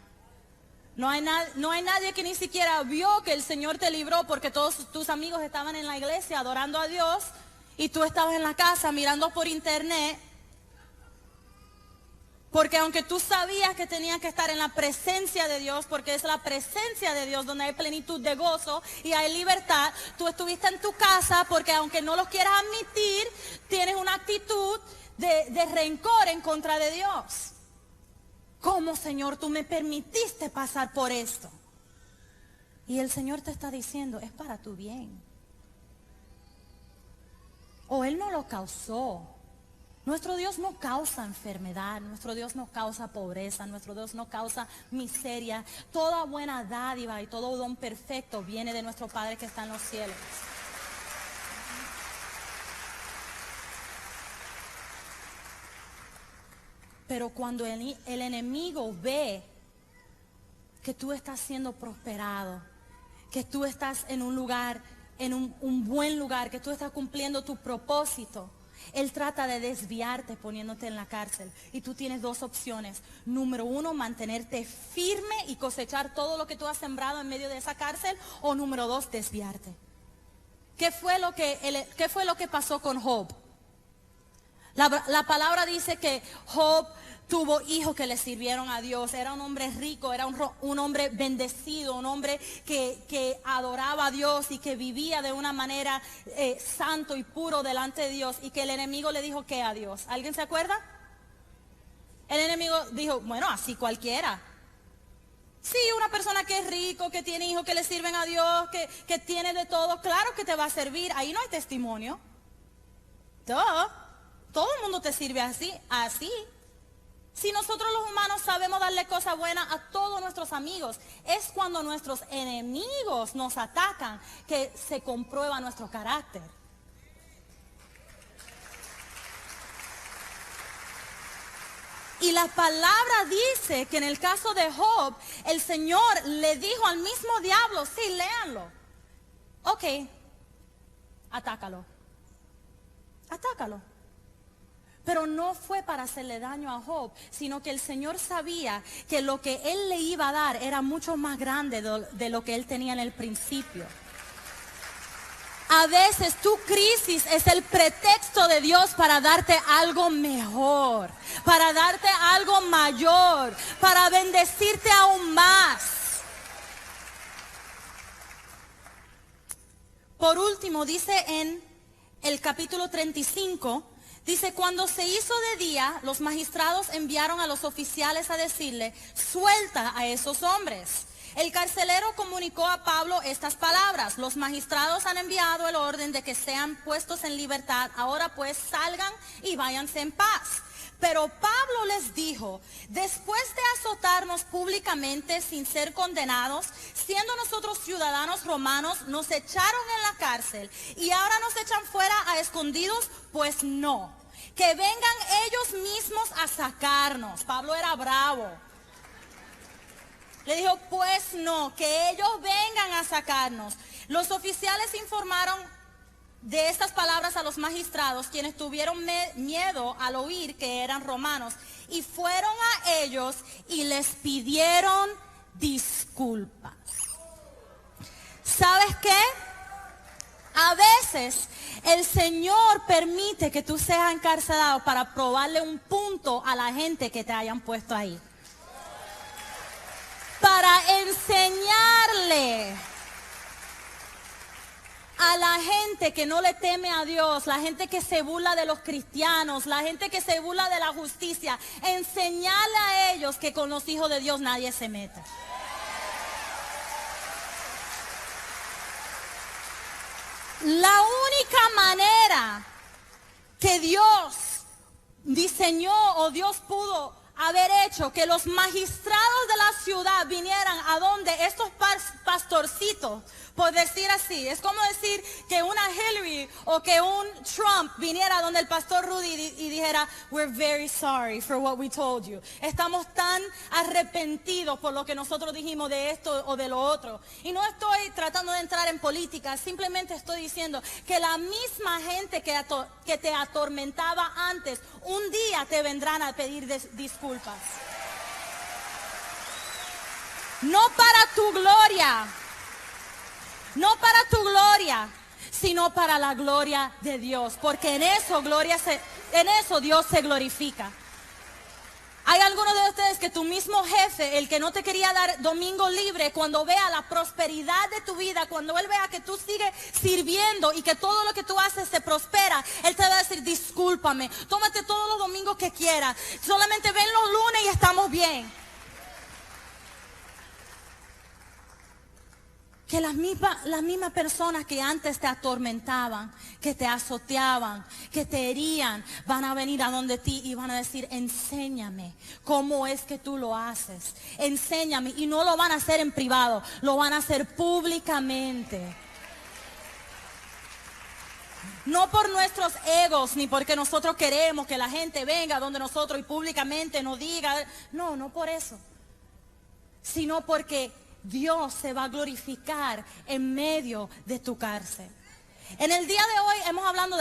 No hay nadie que ni siquiera vio que el Señor te libró, porque todos tus amigos estaban en la iglesia adorando a Dios y tú estabas en la casa mirando por internet. Porque aunque tú sabías que tenías que estar en la presencia de Dios, porque es la presencia de Dios donde hay plenitud de gozo y hay libertad, tú estuviste en tu casa porque aunque no lo quieras admitir, tienes una actitud de rencor en contra de Dios. ¿Cómo, Señor, tú me permitiste pasar por esto? Y el Señor te está diciendo, es para tu bien. O Él no lo causó. Nuestro Dios no causa enfermedad, nuestro Dios no causa pobreza, nuestro Dios no causa miseria. Toda buena dádiva y todo don perfecto viene de nuestro Padre que está en los cielos. Pero cuando el enemigo ve que tú estás siendo prosperado, que tú estás en un lugar, en un buen lugar, que tú estás cumpliendo tu propósito, él trata de desviarte poniéndote en la cárcel. Y tú tienes dos opciones. Número uno, mantenerte firme y cosechar todo lo que tú has sembrado en medio de esa cárcel. O número dos, desviarte. ¿Qué fue lo que pasó con Job? La palabra dice que Job tuvo hijos que le sirvieron a Dios. Era un hombre rico, era un hombre bendecido, un hombre que adoraba a Dios y que vivía de una manera santo y puro delante de Dios. Y que el enemigo le dijo ¿qué a Dios? ¿Alguien se acuerda? El enemigo dijo, bueno, así cualquiera. Sí, una persona que es rico, que tiene hijos que le sirven a Dios, que tiene de todo, claro que te va a servir. Ahí no hay testimonio. Todo el mundo te sirve así. Si nosotros los humanos sabemos darle cosas buenas a todos nuestros amigos, es cuando nuestros enemigos nos atacan que se comprueba nuestro carácter. Y la palabra dice que en el caso de Job, el Señor le dijo al mismo diablo, sí, léanlo. Ok, atácalo. Pero no fue para hacerle daño a Job, sino que el Señor sabía que lo que Él le iba a dar era mucho más grande de lo que Él tenía en el principio. A veces tu crisis es el pretexto de Dios para darte algo mejor, para darte algo mayor, para bendecirte aún más. Por último, dice en el capítulo 35, dice, cuando se hizo de día, los magistrados enviaron a los oficiales a decirle, suelta a esos hombres. El carcelero comunicó a Pablo estas palabras, los magistrados han enviado el orden de que sean puestos en libertad, ahora pues salgan y váyanse en paz. Pero Pablo les dijo, después de azotarnos públicamente sin ser condenados, siendo nosotros ciudadanos romanos, nos echaron en la cárcel y ahora nos echan fuera a escondidos, pues no. Que vengan ellos mismos a sacarnos. Pablo era bravo. Le dijo, pues no, que ellos vengan a sacarnos. Los oficiales informaron de estas palabras a los magistrados, quienes tuvieron miedo al oír que eran romanos, y fueron a ellos y les pidieron disculpas. ¿Sabes qué? A veces el Señor permite que tú seas encarcelado para probarle un punto a la gente que te hayan puesto ahí. Para enseñarle a la gente que no le teme a Dios, la gente que se burla de los cristianos, la gente que se burla de la justicia, enseñarle a ellos que con los hijos de Dios nadie se mete. La única manera que Dios diseñó o Dios pudo haber hecho que los magistrados de la ciudad vinieran a donde estos pastorcitos, por decir así, es como decir que una Hillary o que un Trump viniera donde el pastor Rudy y dijera, we're very sorry for what we told you. Estamos tan arrepentidos por lo que nosotros dijimos de esto o de lo otro. Y no estoy tratando de entrar en política, simplemente estoy diciendo que la misma gente que te atormentaba antes, un día te vendrán a pedir disculpas. No para tu gloria. No para tu gloria, sino para la gloria de Dios. Porque en eso Dios se glorifica. Hay algunos de ustedes que tu mismo jefe, el que no te quería dar domingo libre, cuando vea la prosperidad de tu vida, cuando él vea que tú sigues sirviendo y que todo lo que tú haces se prospera, él te va a decir, discúlpame, tómate todos los domingos que quieras, solamente ven los lunes y estamos bien. Que las mismas personas que antes te atormentaban, que te azoteaban, que te herían, van a venir a donde ti y van a decir, enséñame cómo es que tú lo haces. Enséñame. Y no lo van a hacer en privado, lo van a hacer públicamente. No por nuestros egos, ni porque nosotros queremos que la gente venga donde nosotros y públicamente nos diga. No, no por eso. Sino porque Dios se va a glorificar en medio de tu cárcel. En el día de hoy hemos hablado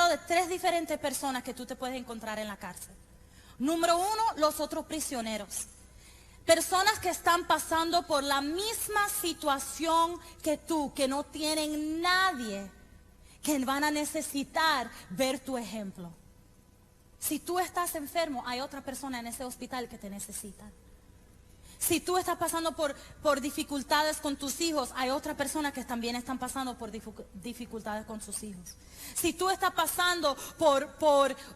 de tres diferentes personas que tú te puedes encontrar en la cárcel. Número uno, los otros prisioneros. Personas que están pasando por la misma situación que tú, que no tienen nadie, que van a necesitar ver tu ejemplo. Si tú estás enfermo, hay otra persona en ese hospital que te necesita. Si tú estás pasando por dificultades con tus hijos, hay otras personas que también están pasando por dificultades con sus hijos. Si tú estás pasando por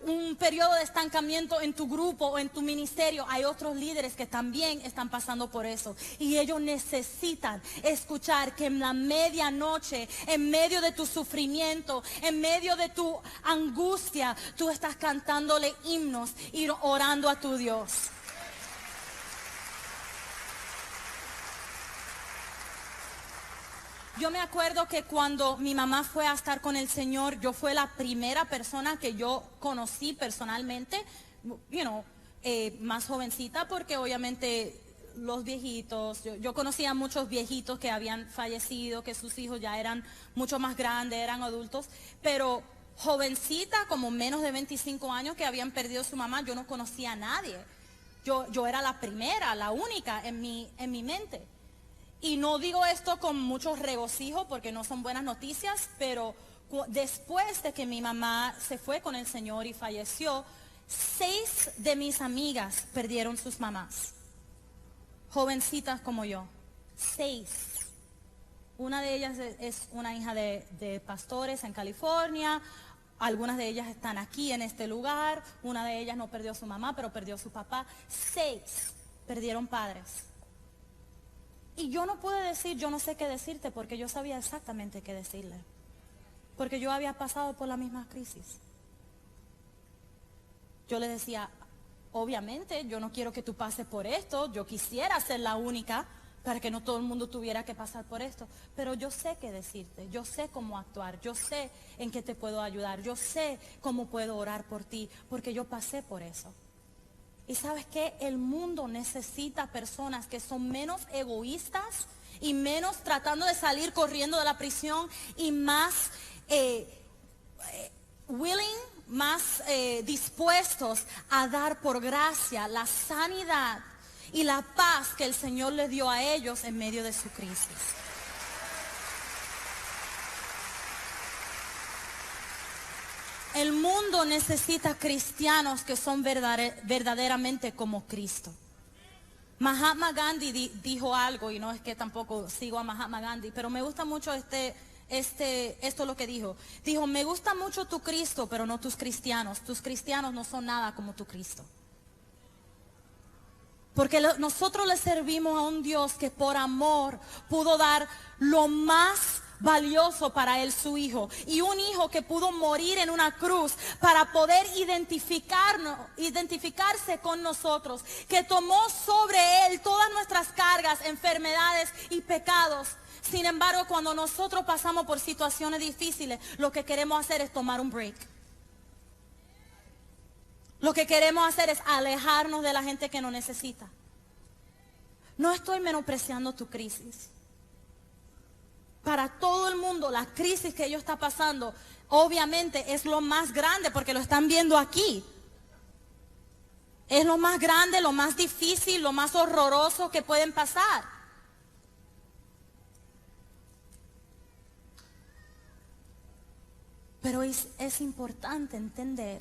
un periodo de estancamiento en tu grupo o en tu ministerio, hay otros líderes que también están pasando por eso. Y ellos necesitan escuchar que en la medianoche, en medio de tu sufrimiento, en medio de tu angustia, tú estás cantándole himnos y orando a tu Dios. Yo me acuerdo que cuando mi mamá fue a estar con el Señor, yo fue la primera persona que yo conocí personalmente, más jovencita, porque obviamente los viejitos, yo conocía a muchos viejitos que habían fallecido, que sus hijos ya eran mucho más grandes, eran adultos, pero jovencita, como menos de 25 años, que habían perdido a su mamá, yo no conocía a nadie. Yo era la primera, la única en mi mente. Y no digo esto con mucho regocijo porque no son buenas noticias, pero después de que mi mamá se fue con el Señor y falleció, 6 de mis amigas perdieron sus mamás. Jovencitas como yo. 6. Una de ellas es una hija de pastores en California. Algunas de ellas están aquí en este lugar. Una de ellas no perdió a su mamá, pero perdió a su papá. 6 perdieron padres. Y yo no pude decir, yo no sé qué decirte, porque yo sabía exactamente qué decirle. Porque yo había pasado por la misma crisis. Yo le decía, obviamente, yo no quiero que tú pases por esto. Yo quisiera ser la única para que no todo el mundo tuviera que pasar por esto. Pero yo sé qué decirte, yo sé cómo actuar, yo sé en qué te puedo ayudar, yo sé cómo puedo orar por ti, porque yo pasé por eso. Y ¿sabes qué? El mundo necesita personas que son menos egoístas y menos tratando de salir corriendo de la prisión y más más dispuestos a dar por gracia la sanidad y la paz que el Señor le dio a ellos en medio de su crisis. El mundo necesita cristianos que son verdaderamente como Cristo. Mahatma Gandhi dijo algo, y no es que tampoco sigo a Mahatma Gandhi, pero me gusta mucho esto lo que dijo. Dijo, me gusta mucho tu Cristo, pero no tus cristianos. Tus cristianos no son nada como tu Cristo. Porque nosotros le servimos a un Dios que por amor pudo dar lo más valioso para él, su hijo, y un hijo que pudo morir en una cruz para poder identificarse con nosotros, que tomó sobre él todas nuestras cargas, enfermedades y pecados. Sin embargo, cuando nosotros pasamos por situaciones difíciles, lo que queremos hacer es tomar un break. Lo que queremos hacer es alejarnos de la gente que nos necesita. No estoy menospreciando tu crisis. Para todo el mundo, la crisis que ellos están pasando, obviamente es lo más grande porque lo están viendo aquí. Es lo más grande, lo más difícil, lo más horroroso que pueden pasar. Pero es importante entender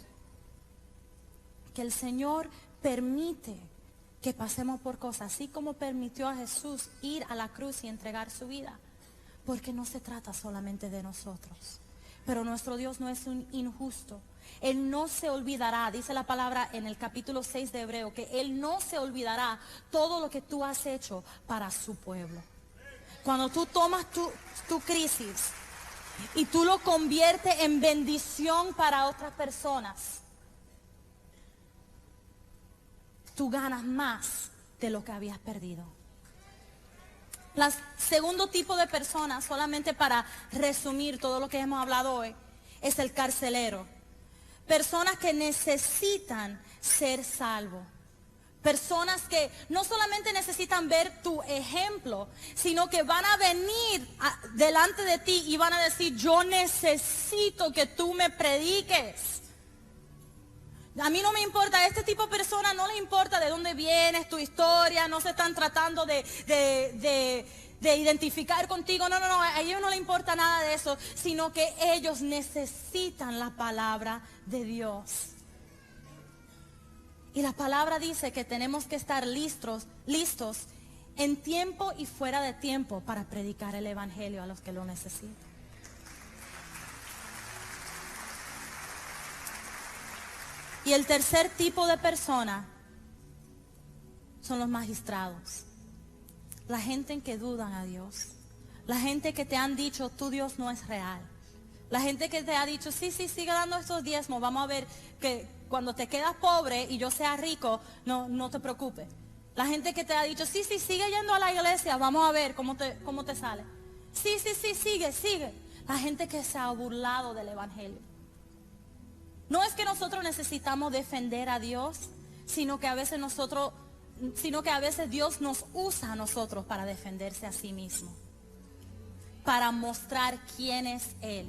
que el Señor permite que pasemos por cosas, así como permitió a Jesús ir a la cruz y entregar su vida. Porque no se trata solamente de nosotros. Pero nuestro Dios no es un injusto. Él no se olvidará, dice la palabra en el capítulo 6 de Hebreo, que Él no se olvidará todo lo que tú has hecho para su pueblo. cuando tú tomas tu crisis y tú lo conviertes en bendición para otras personas, tú ganas más de lo que habías perdido. El segundo tipo de personas, solamente para resumir todo lo que hemos hablado hoy, es el carcelero. Personas que necesitan ser salvos. Personas que no solamente necesitan ver tu ejemplo, sino que van a venir delante de ti y van a decir, yo necesito que tú me prediques. A mí no me importa, este tipo de personas no les importa de dónde vienes, tu historia, no se están tratando de identificar contigo, no, a ellos no les importa nada de eso, sino que ellos necesitan la palabra de Dios. Y la palabra dice que tenemos que estar listos en tiempo y fuera de tiempo para predicar el evangelio a los que lo necesitan. Y el tercer tipo de persona son los magistrados. La gente en que dudan a Dios. La gente que te han dicho, tu Dios no es real. La gente que te ha dicho, sí, sigue dando estos diezmos. Vamos a ver que cuando te quedas pobre y yo sea rico, no te preocupes. La gente que te ha dicho, sí, sigue yendo a la iglesia. Vamos a ver cómo te sale. Sí, sigue. La gente que se ha burlado del evangelio. No es que nosotros necesitamos defender a Dios, sino que a veces Dios nos usa a nosotros para defenderse a sí mismo, para mostrar quién es Él.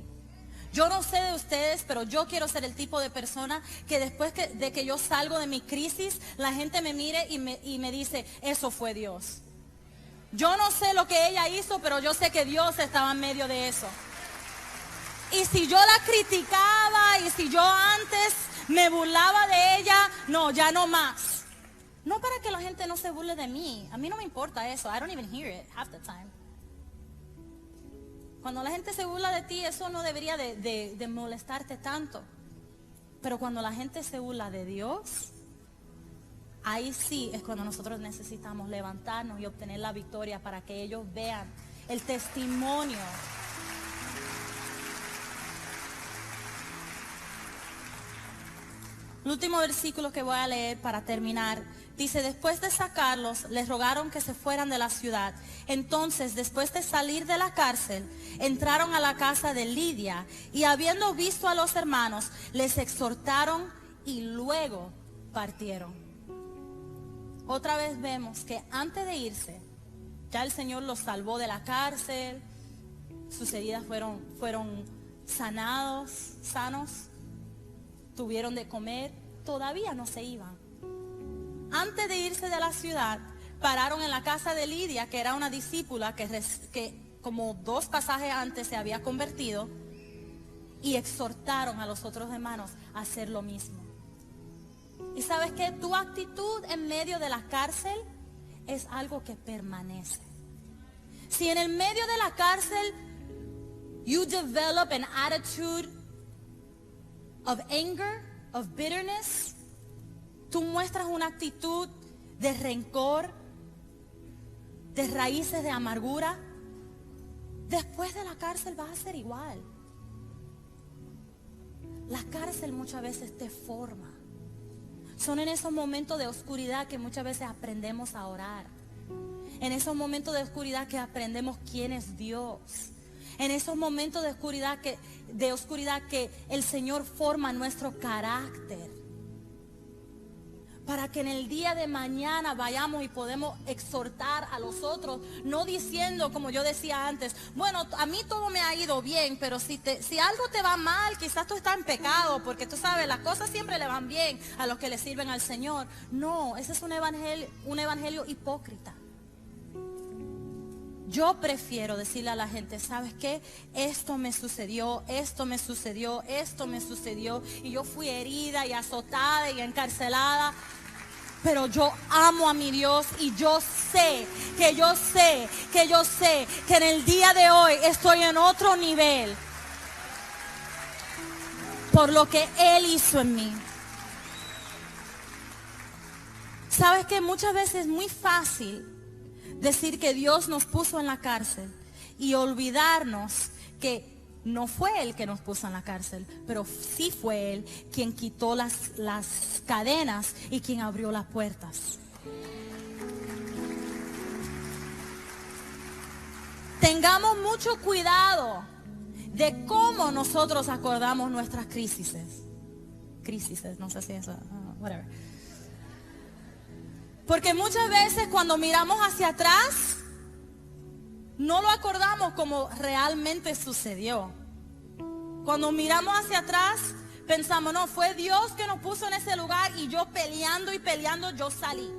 Yo no sé de ustedes, pero yo quiero ser el tipo de persona que después de que yo salgo de mi crisis, la gente me mire y me dice, eso fue Dios. Yo no sé lo que ella hizo, pero yo sé que Dios estaba en medio de eso. Y si yo la criticaba y si yo antes me burlaba de ella, no, ya no más. No para que la gente no se burle de mí. A mí no me importa eso. I don't even hear it half the time. Cuando la gente se burla de ti, eso no debería de molestarte tanto. Pero cuando la gente se burla de Dios, ahí sí es cuando nosotros necesitamos levantarnos y obtener la victoria para que ellos vean el testimonio. El último versículo que voy a leer para terminar, dice, después de sacarlos, les rogaron que se fueran de la ciudad. Entonces, después de salir de la cárcel, entraron a la casa de Lidia y habiendo visto a los hermanos, les exhortaron y luego partieron. Otra vez vemos que antes de irse, ya el Señor los salvó de la cárcel, sus heridas fueron sanos. Tuvieron de comer, todavía no se iban. Antes de irse de la ciudad, pararon en la casa de Lidia, que era una discípula que como 2 pasajes antes se había convertido, y exhortaron a los otros hermanos a hacer lo mismo. Y sabes que tu actitud en medio de la cárcel es algo que permanece. Si en el medio de la cárcel you develop an attitude of anger, of bitterness, tú muestras una actitud de rencor, de raíces de amargura, después de la cárcel vas a ser igual. La cárcel muchas veces te forma. Son en esos momentos de oscuridad que muchas veces aprendemos a orar. En esos momentos de oscuridad que aprendemos quién es Dios. En esos momentos de oscuridad que el Señor forma nuestro carácter. Para que en el día de mañana vayamos y podemos exhortar a los otros, no diciendo como yo decía antes, bueno, a mí todo me ha ido bien, pero si algo te va mal, quizás tú estás en pecado, porque tú sabes, las cosas siempre le van bien a los que le sirven al Señor. No, ese es un evangelio hipócrita. Yo prefiero decirle a la gente, ¿sabes qué? Esto me sucedió, y yo fui herida y azotada y encarcelada, pero yo amo a mi Dios y yo sé que en el día de hoy estoy en otro nivel por lo que Él hizo en mí. ¿Sabes qué? Muchas veces es muy fácil decir que Dios nos puso en la cárcel y olvidarnos que no fue Él que nos puso en la cárcel, pero sí fue Él quien quitó las cadenas y quien abrió las puertas. Tengamos mucho cuidado de cómo nosotros acordamos nuestras crisis, no sé si eso, whatever. Porque muchas veces cuando miramos hacia atrás, no lo acordamos como realmente sucedió. Cuando miramos hacia atrás, pensamos, no, fue Dios que nos puso en ese lugar y yo peleando y peleando, yo salí.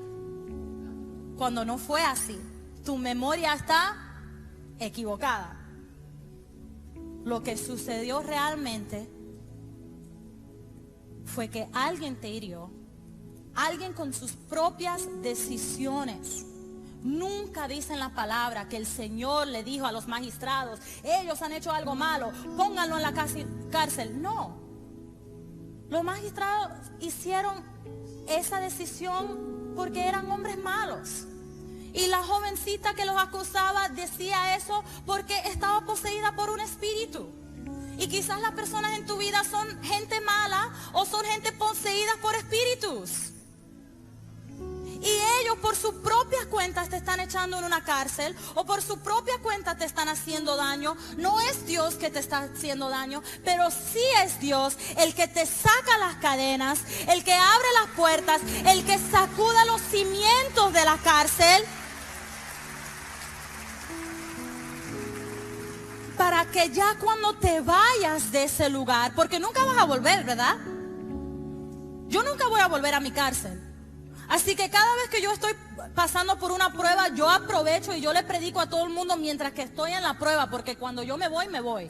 Cuando no fue así, tu memoria está equivocada. Lo que sucedió realmente fue que alguien te hirió, alguien con sus propias decisiones. Nunca dice en la palabra que el Señor le dijo a los magistrados, ellos han hecho algo malo, pónganlo en la cárcel. No, los magistrados hicieron esa decisión porque eran hombres malos. Y la jovencita que los acusaba decía eso porque estaba poseída por un espíritu. Y quizás las personas en tu vida son gente mala o son gente poseída por espíritus. Y ellos por sus propias cuentas te están echando en una cárcel o por su propia cuenta te están haciendo daño. No es Dios que te está haciendo daño, pero sí es Dios el que te saca las cadenas, el que abre las puertas, el que sacuda los cimientos de la cárcel para que ya cuando te vayas de ese lugar, porque nunca vas a volver, ¿verdad? Yo nunca voy a volver a mi cárcel. Así que cada vez que yo estoy pasando por una prueba, yo aprovecho y yo le predico a todo el mundo mientras que estoy en la prueba, porque cuando yo me voy, me voy.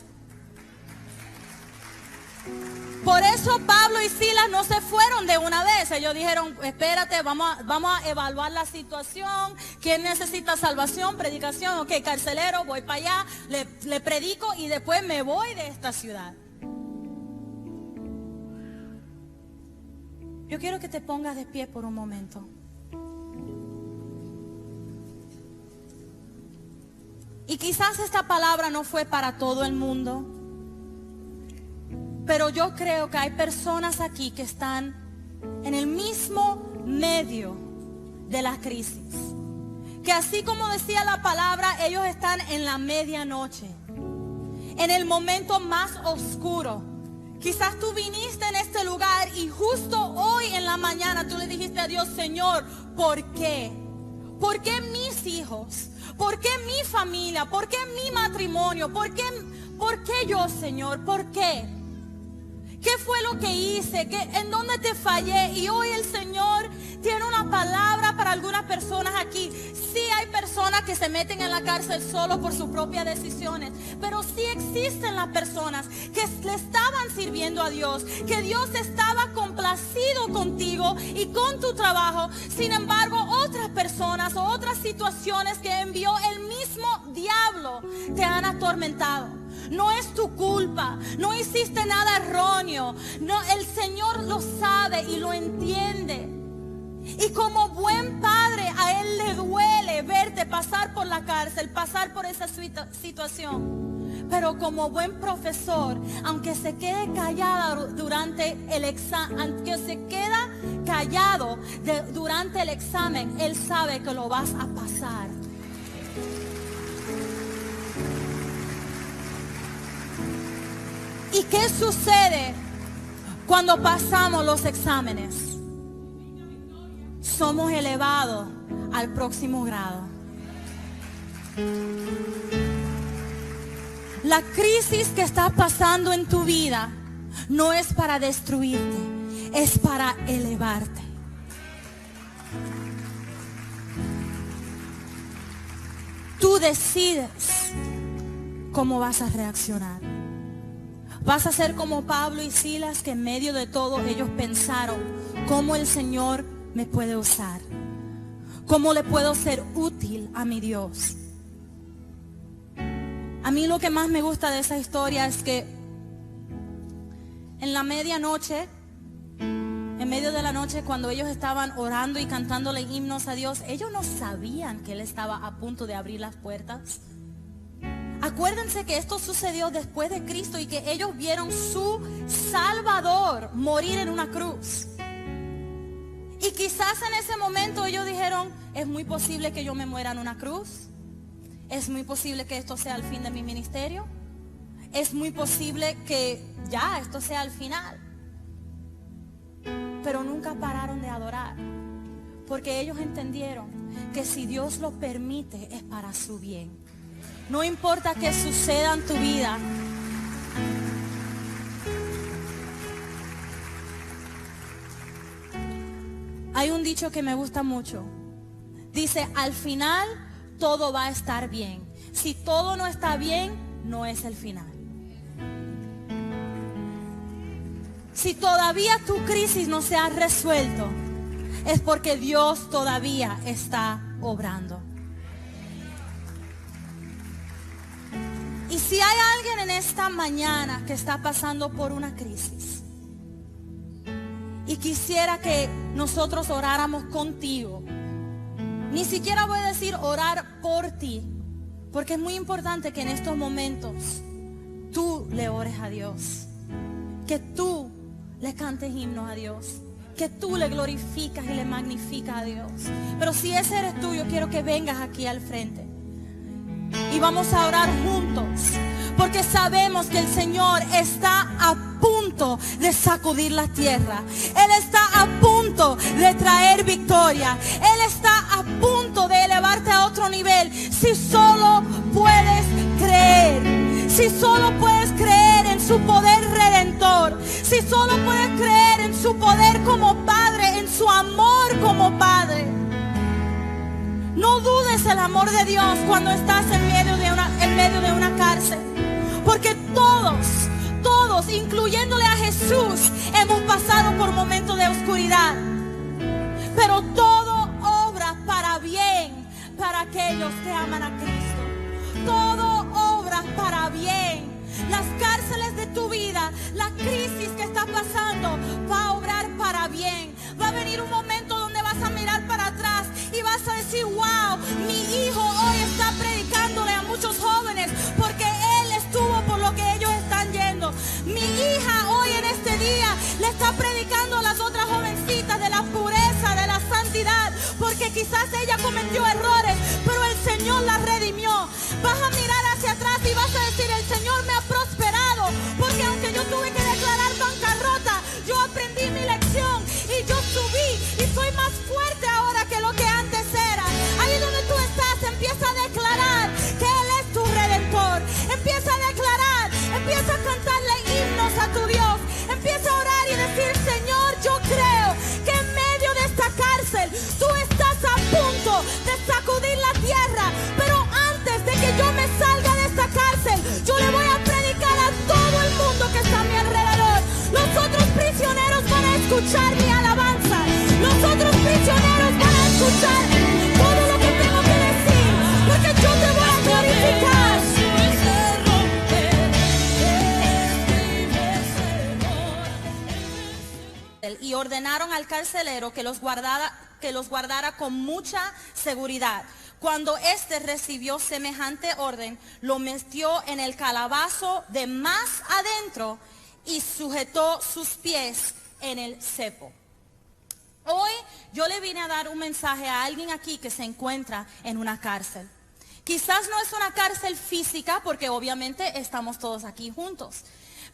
Por eso Pablo y Silas no se fueron de una vez. Ellos dijeron, espérate, vamos a evaluar la situación. ¿Quién necesita salvación? Predicación. Ok, carcelero, voy para allá, le predico y después me voy de esta ciudad. Yo quiero que te pongas de pie por un momento. Y quizás esta palabra no fue para todo el mundo, pero yo creo que hay personas aquí que están en el mismo medio de la crisis. Que así como decía la palabra, ellos están en la medianoche, en el momento más oscuro. Quizás tú viniste en este lugar y justo hoy en la mañana tú le dijiste a Dios, Señor, ¿por qué? ¿Por qué mis hijos? ¿Por qué mi familia? ¿Por qué mi matrimonio? ¿Por qué yo, Señor? ¿Por qué? ¿Qué fue lo que hice? ¿En dónde te fallé? Y hoy el Señor tiene una palabra para algunas personas aquí. Sí hay personas que se meten en la cárcel solo por sus propias decisiones, pero sí existen las personas que le estaban sirviendo a Dios, que Dios estaba complacido contigo y con tu trabajo. Sin embargo, otras personas o otras situaciones que envió el mismo diablo te han atormentado. No es tu culpa, no hiciste nada erróneo. No, el Señor lo sabe y lo entiende. Y como buen padre, a Él le duele verte pasar por la cárcel, pasar por esa situación. Pero como buen profesor, aunque se quede callado durante el examen, aunque se queda callado durante el examen, Él sabe que lo vas a pasar. ¿Y qué sucede cuando pasamos los exámenes? Somos elevados al próximo grado. La crisis que está pasando en tu vida no es para destruirte, es para elevarte. Tú decides cómo vas a reaccionar. Vas a ser como Pablo y Silas, que en medio de todo ellos pensaron, ¿cómo el Señor me puede usar? ¿Cómo le puedo ser útil a mi Dios? A mí lo que más me gusta de esa historia es que en la medianoche, en en medio de la noche, cuando ellos estaban orando y cantándole himnos a Dios, ellos no sabían que Él estaba a punto de abrir las puertas. Acuérdense que esto sucedió después de Cristo y que ellos vieron su Salvador morir en una cruz. Y quizás en ese momento ellos dijeron, es muy posible que yo me muera en una cruz. Es muy posible que esto sea el fin de mi ministerio. Es muy posible que ya esto sea el final. Pero nunca pararon de adorar. Porque ellos entendieron que si Dios lo permite es para su bien. No importa qué suceda en tu vida. Hay un dicho que me gusta mucho. Dice, al final todo va a estar bien. Si todo no está bien, no es el final. Si todavía tu crisis no se ha resuelto, es porque Dios todavía está obrando. Y si hay alguien en esta mañana que está pasando por una crisis y quisiera que nosotros oráramos contigo, ni siquiera voy a decir orar por ti, porque es muy importante que en estos momentos tú le ores a Dios, que tú le cantes himnos a Dios, que tú le glorificas y le magnificas a Dios. Pero si ese eres tú, yo quiero que vengas aquí al frente y vamos a orar juntos, porque sabemos que el Señor está a punto de sacudir la tierra. Él está a punto de traer victoria. Él está a punto de elevarte a otro nivel. Si solo puedes creer, si solo puedes creer en su poder redentor, si solo puedes creer en su poder como Padre, en su amor como Padre. No dudes el amor de Dios cuando estás en medio de una cárcel. Porque todos, incluyéndole a Jesús, hemos pasado por momentos de oscuridad. Pero todo obra para bien para aquellos que aman a Cristo. Todo obra para bien. Las cárceles de tu vida, la crisis que estás pasando, va a obrar para bien. Va a venir un momento donde vas a mirar para atrás y vas a decir, wow, mi hijo hoy está predicándole a muchos jóvenes porque él estuvo por lo que ellos están yendo. Mi hija hoy en este día le está predicando a las otras jovencitas de la pureza, de la santidad, porque quizás ella cometió errores, pero el Señor la redimió. Vas a mirar hacia atrás y vas a decir, el Señor me ha prosperado, porque aunque yo tuve que declarar bancarrota, yo aprendí mi lección y yo subí y soy más fuerte ahora que lo que antes era. Ahí donde tú estás, empieza a declarar que Él es tu redentor. Empieza a declarar, empieza a cantarle himnos a tu Dios. Empieza a orar y decir, Señor, yo creo que en medio de esta cárcel tú estás a punto de sacudir la tierra. Pero antes de que yo me salga de esta cárcel, yo le voy a predicar a todo el mundo que está a mi alrededor. Los otros prisioneros van a escuchar mi alabanza. Los otros prisioneros van a escuchar todo lo que tengo que decir, porque yo te voy a glorificar. Y ordenaron al carcelero que los guardara con mucha seguridad. Cuando éste recibió semejante orden, lo metió en el calabozo de más adentro y sujetó sus pies en el cepo. Hoy yo le vine a dar un mensaje a alguien aquí que se encuentra en una cárcel. Quizás no es una cárcel física, porque obviamente estamos todos aquí juntos.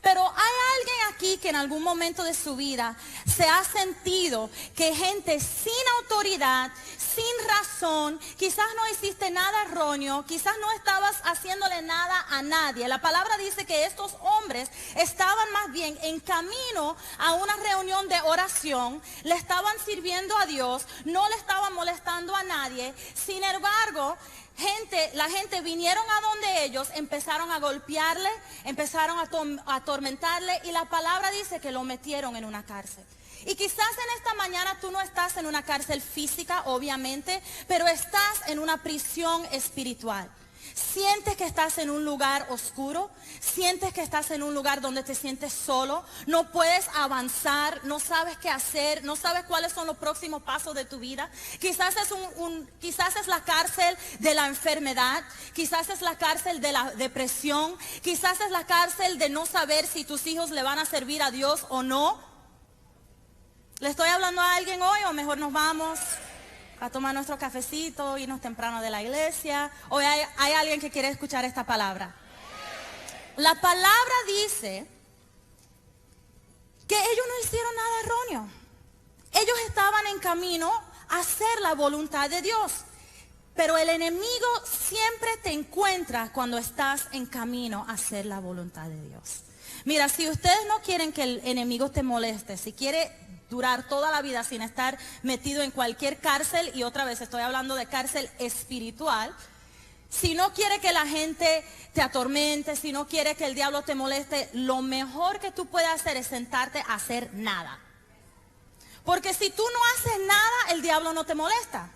Pero hay alguien aquí que en algún momento de su vida se ha sentido que gente sin autoridad, sin razón, quizás no hiciste nada erróneo, quizás no estabas haciéndole nada a nadie. La palabra dice que estos hombres estaban más bien en camino a una reunión de oración, le estaban sirviendo a Dios, no le estaban molestando a nadie. Sin embargo, la gente vinieron a donde ellos, empezaron a golpearle, empezaron a atormentarle, y la palabra dice que lo metieron en una cárcel. Y quizás en esta mañana tú no estás en una cárcel física, obviamente, pero estás en una prisión espiritual. Sientes que estás en un lugar oscuro, sientes que estás en un lugar donde te sientes solo, no puedes avanzar, no sabes qué hacer, no sabes cuáles son los próximos pasos de tu vida. Quizás es la cárcel de la enfermedad, quizás es la cárcel de la depresión, quizás es la cárcel de no saber si tus hijos le van a servir a Dios o no. ¿Le estoy hablando a alguien hoy o mejor nos vamos a tomar nuestro cafecito, irnos temprano de la iglesia? ¿O hay alguien que quiere escuchar esta palabra? La palabra dice que ellos no hicieron nada erróneo. Ellos estaban en camino a hacer la voluntad de Dios. Pero el enemigo siempre te encuentra cuando estás en camino a hacer la voluntad de Dios. Mira, si ustedes no quieren que el enemigo te moleste, si quiere durar toda la vida sin estar metido en cualquier cárcel, y otra vez estoy hablando de cárcel espiritual, si no quiere que la gente te atormente, si no quiere que el diablo te moleste, lo mejor que tú puedes hacer es sentarte a hacer nada. Porque si tú no haces nada, el diablo no te molesta.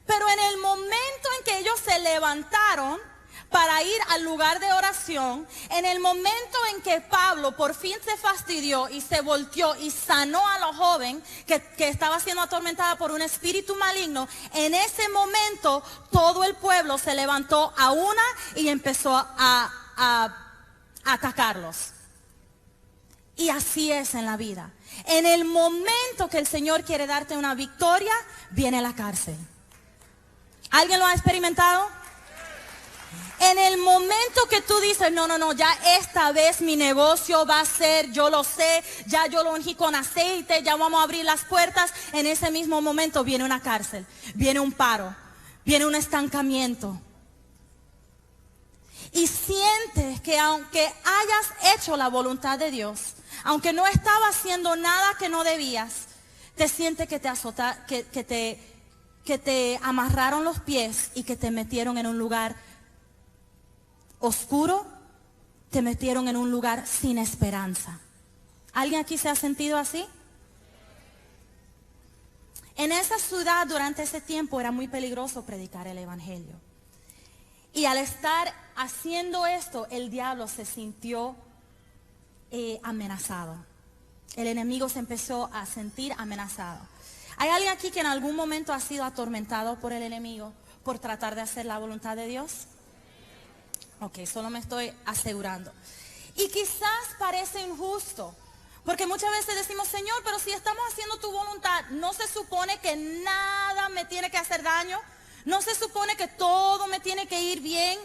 Pero en el momento en que ellos se levantaron para ir al lugar de oración, en el momento en que Pablo por fin se fastidió y se volteó y sanó a la joven que estaba siendo atormentada por un espíritu maligno, en ese momento todo el pueblo se levantó a una y empezó a atacarlos. Y así es en la vida. En el momento que el Señor quiere darte una victoria, viene la cárcel. ¿Alguien lo ha experimentado? En el momento que tú dices, no, ya esta vez mi negocio va a ser, yo lo sé, ya yo lo ungí con aceite, ya vamos a abrir las puertas, en ese mismo momento viene una cárcel, viene un paro, viene un estancamiento. Y sientes que aunque hayas hecho la voluntad de Dios, aunque no estabas haciendo nada que no debías, te sientes que te azotaron, que te amarraron los pies y que te metieron en un lugar oscuro, te metieron en un lugar sin esperanza. ¿Alguien aquí se ha sentido así? En esa ciudad durante ese tiempo era muy peligroso predicar el evangelio. Y al estar haciendo esto, el diablo se sintió amenazado. El enemigo se empezó a sentir amenazado. ¿Hay alguien aquí que en algún momento ha sido atormentado por el enemigo por tratar de hacer la voluntad de Dios? Ok, solo me estoy asegurando. Y quizás parece injusto, porque muchas veces decimos, Señor, pero si estamos haciendo tu voluntad, ¿no se supone que nada me tiene que hacer daño? ¿No se supone que todo me tiene que ir bien?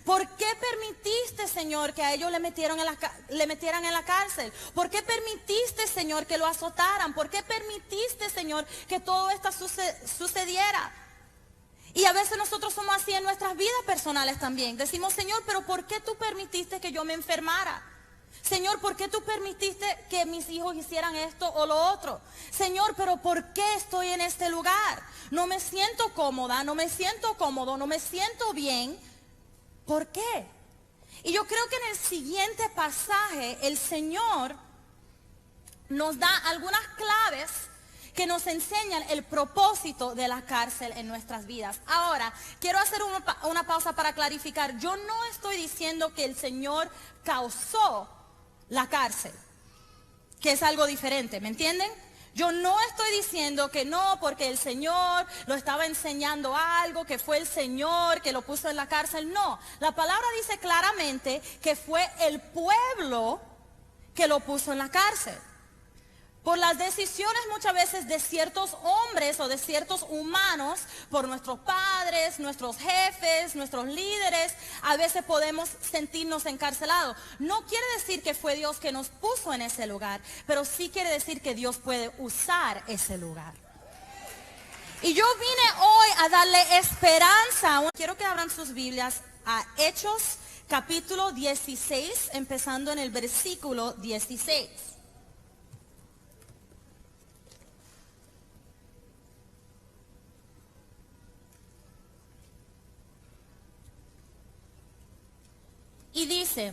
¿Por qué permitiste, Señor, que a ellos le metieran en la cárcel? ¿Por qué permitiste, Señor, que lo azotaran? ¿Por qué permitiste, Señor, que todo esto sucediera? Y a veces nosotros somos así en nuestras vidas personales también. Decimos, Señor, pero ¿por qué tú permitiste que yo me enfermara? Señor, ¿por qué tú permitiste que mis hijos hicieran esto o lo otro? Señor, pero ¿por qué estoy en este lugar? No me siento cómoda, no me siento cómodo, no me siento bien. ¿Por qué? Y yo creo que en el siguiente pasaje el Señor nos da algunas claves que nos enseñan el propósito de la cárcel en nuestras vidas. Ahora, quiero hacer una pausa para clarificar. Yo no estoy diciendo que el Señor causó la cárcel, que es algo diferente, ¿me entienden? Yo no estoy diciendo que no, porque el Señor lo estaba enseñando algo, que fue el Señor que lo puso en la cárcel. No, la palabra dice claramente que fue el pueblo que lo puso en la cárcel. Por las decisiones muchas veces de ciertos hombres o de ciertos humanos, por nuestros padres, nuestros jefes, nuestros líderes, a veces podemos sentirnos encarcelados. No quiere decir que fue Dios que nos puso en ese lugar, pero sí quiere decir que Dios puede usar ese lugar. Y yo vine hoy a darle esperanza. Quiero que abran sus Biblias a Hechos capítulo 16, empezando en el versículo 16. Y dice,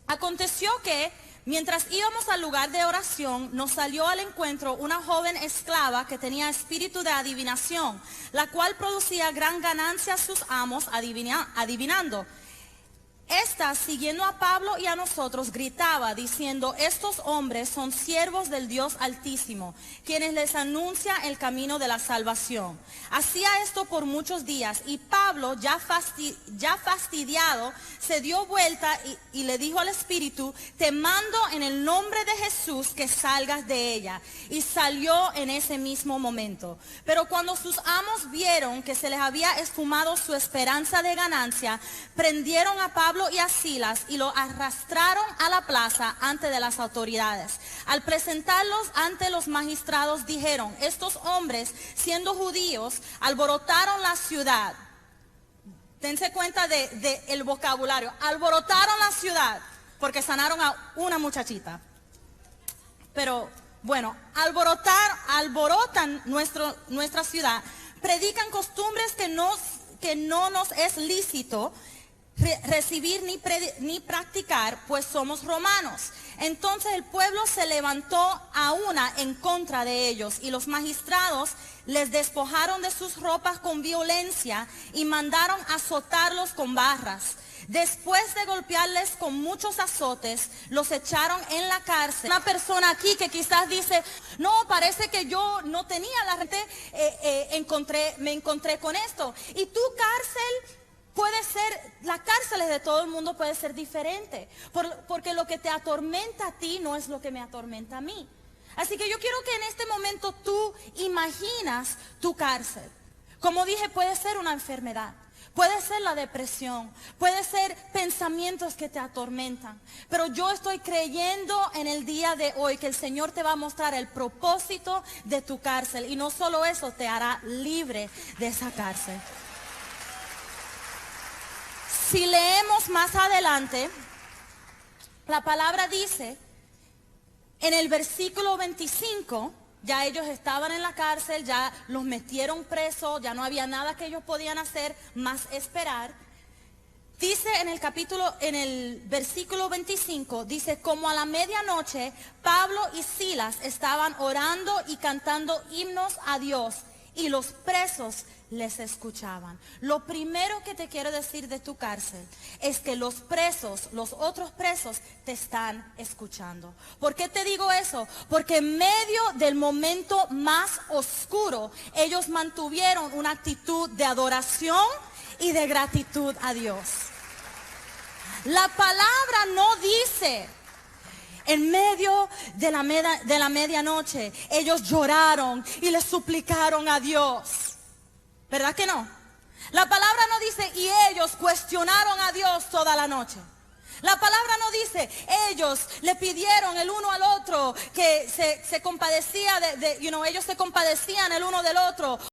aconteció que Mientras íbamos al lugar de oración, nos salió al encuentro una joven esclava que tenía espíritu de adivinación, la cual producía gran ganancia a sus amos adivinando. Esta, siguiendo a Pablo y a nosotros, gritaba diciendo: estos hombres son siervos del Dios Altísimo, quienes les anuncia el camino de la salvación. Hacía esto por muchos días, y Pablo, ya fastidiado, se dio vuelta y le dijo al espíritu: te mando en el nombre de Jesús que salgas de ella. Y salió en ese mismo momento. Pero cuando sus amos vieron que se les había esfumado su esperanza de ganancia, prendieron a Pablo y a Silas y lo arrastraron a la plaza ante de las autoridades. Al presentarlos ante los magistrados, dijeron: estos hombres, siendo judíos, alborotaron la ciudad. Dense cuenta de el vocabulario. Alborotaron la ciudad porque sanaron a una muchachita. Pero bueno, alborotan nuestra ciudad. Predican costumbres que no nos es lícito recibir ni practicar, pues somos romanos. Entonces el pueblo se levantó a una en contra de ellos, y los magistrados les despojaron de sus ropas con violencia y mandaron azotarlos con barras. Después de golpearles con muchos azotes, los echaron en la cárcel. Una persona aquí que quizás dice: no, parece que yo no tenía la gente, me encontré con esto. Y tu cárcel puede ser, las cárceles de todo el mundo puede ser diferente, porque lo que te atormenta a ti no es lo que me atormenta a mí. Así que yo quiero que en este momento tú imaginas tu cárcel. Como dije, puede ser una enfermedad, puede ser la depresión, puede ser pensamientos que te atormentan. Pero yo estoy creyendo en el día de hoy que el Señor te va a mostrar el propósito de tu cárcel, y no solo eso, te hará libre de esa cárcel. Si leemos más adelante, la palabra dice, en el versículo 25, ya ellos estaban en la cárcel, ya los metieron presos, ya no había nada que ellos podían hacer más esperar. Dice en el versículo 25, dice: como a la medianoche, Pablo y Silas estaban orando y cantando himnos a Dios, y los presos les escuchaban. Lo primero que te quiero decir de tu cárcel es que los otros presos te están escuchando. ¿Por qué te digo eso? Porque en medio del momento más oscuro, ellos mantuvieron una actitud de adoración y de gratitud a Dios. La palabra no dice: en medio de la medianoche, ellos lloraron y le suplicaron a Dios. ¿Verdad que no? La palabra no dice: y ellos cuestionaron a Dios toda la noche. La palabra no dice: ellos le pidieron el uno al otro, que se compadecía ellos se compadecían el uno del otro.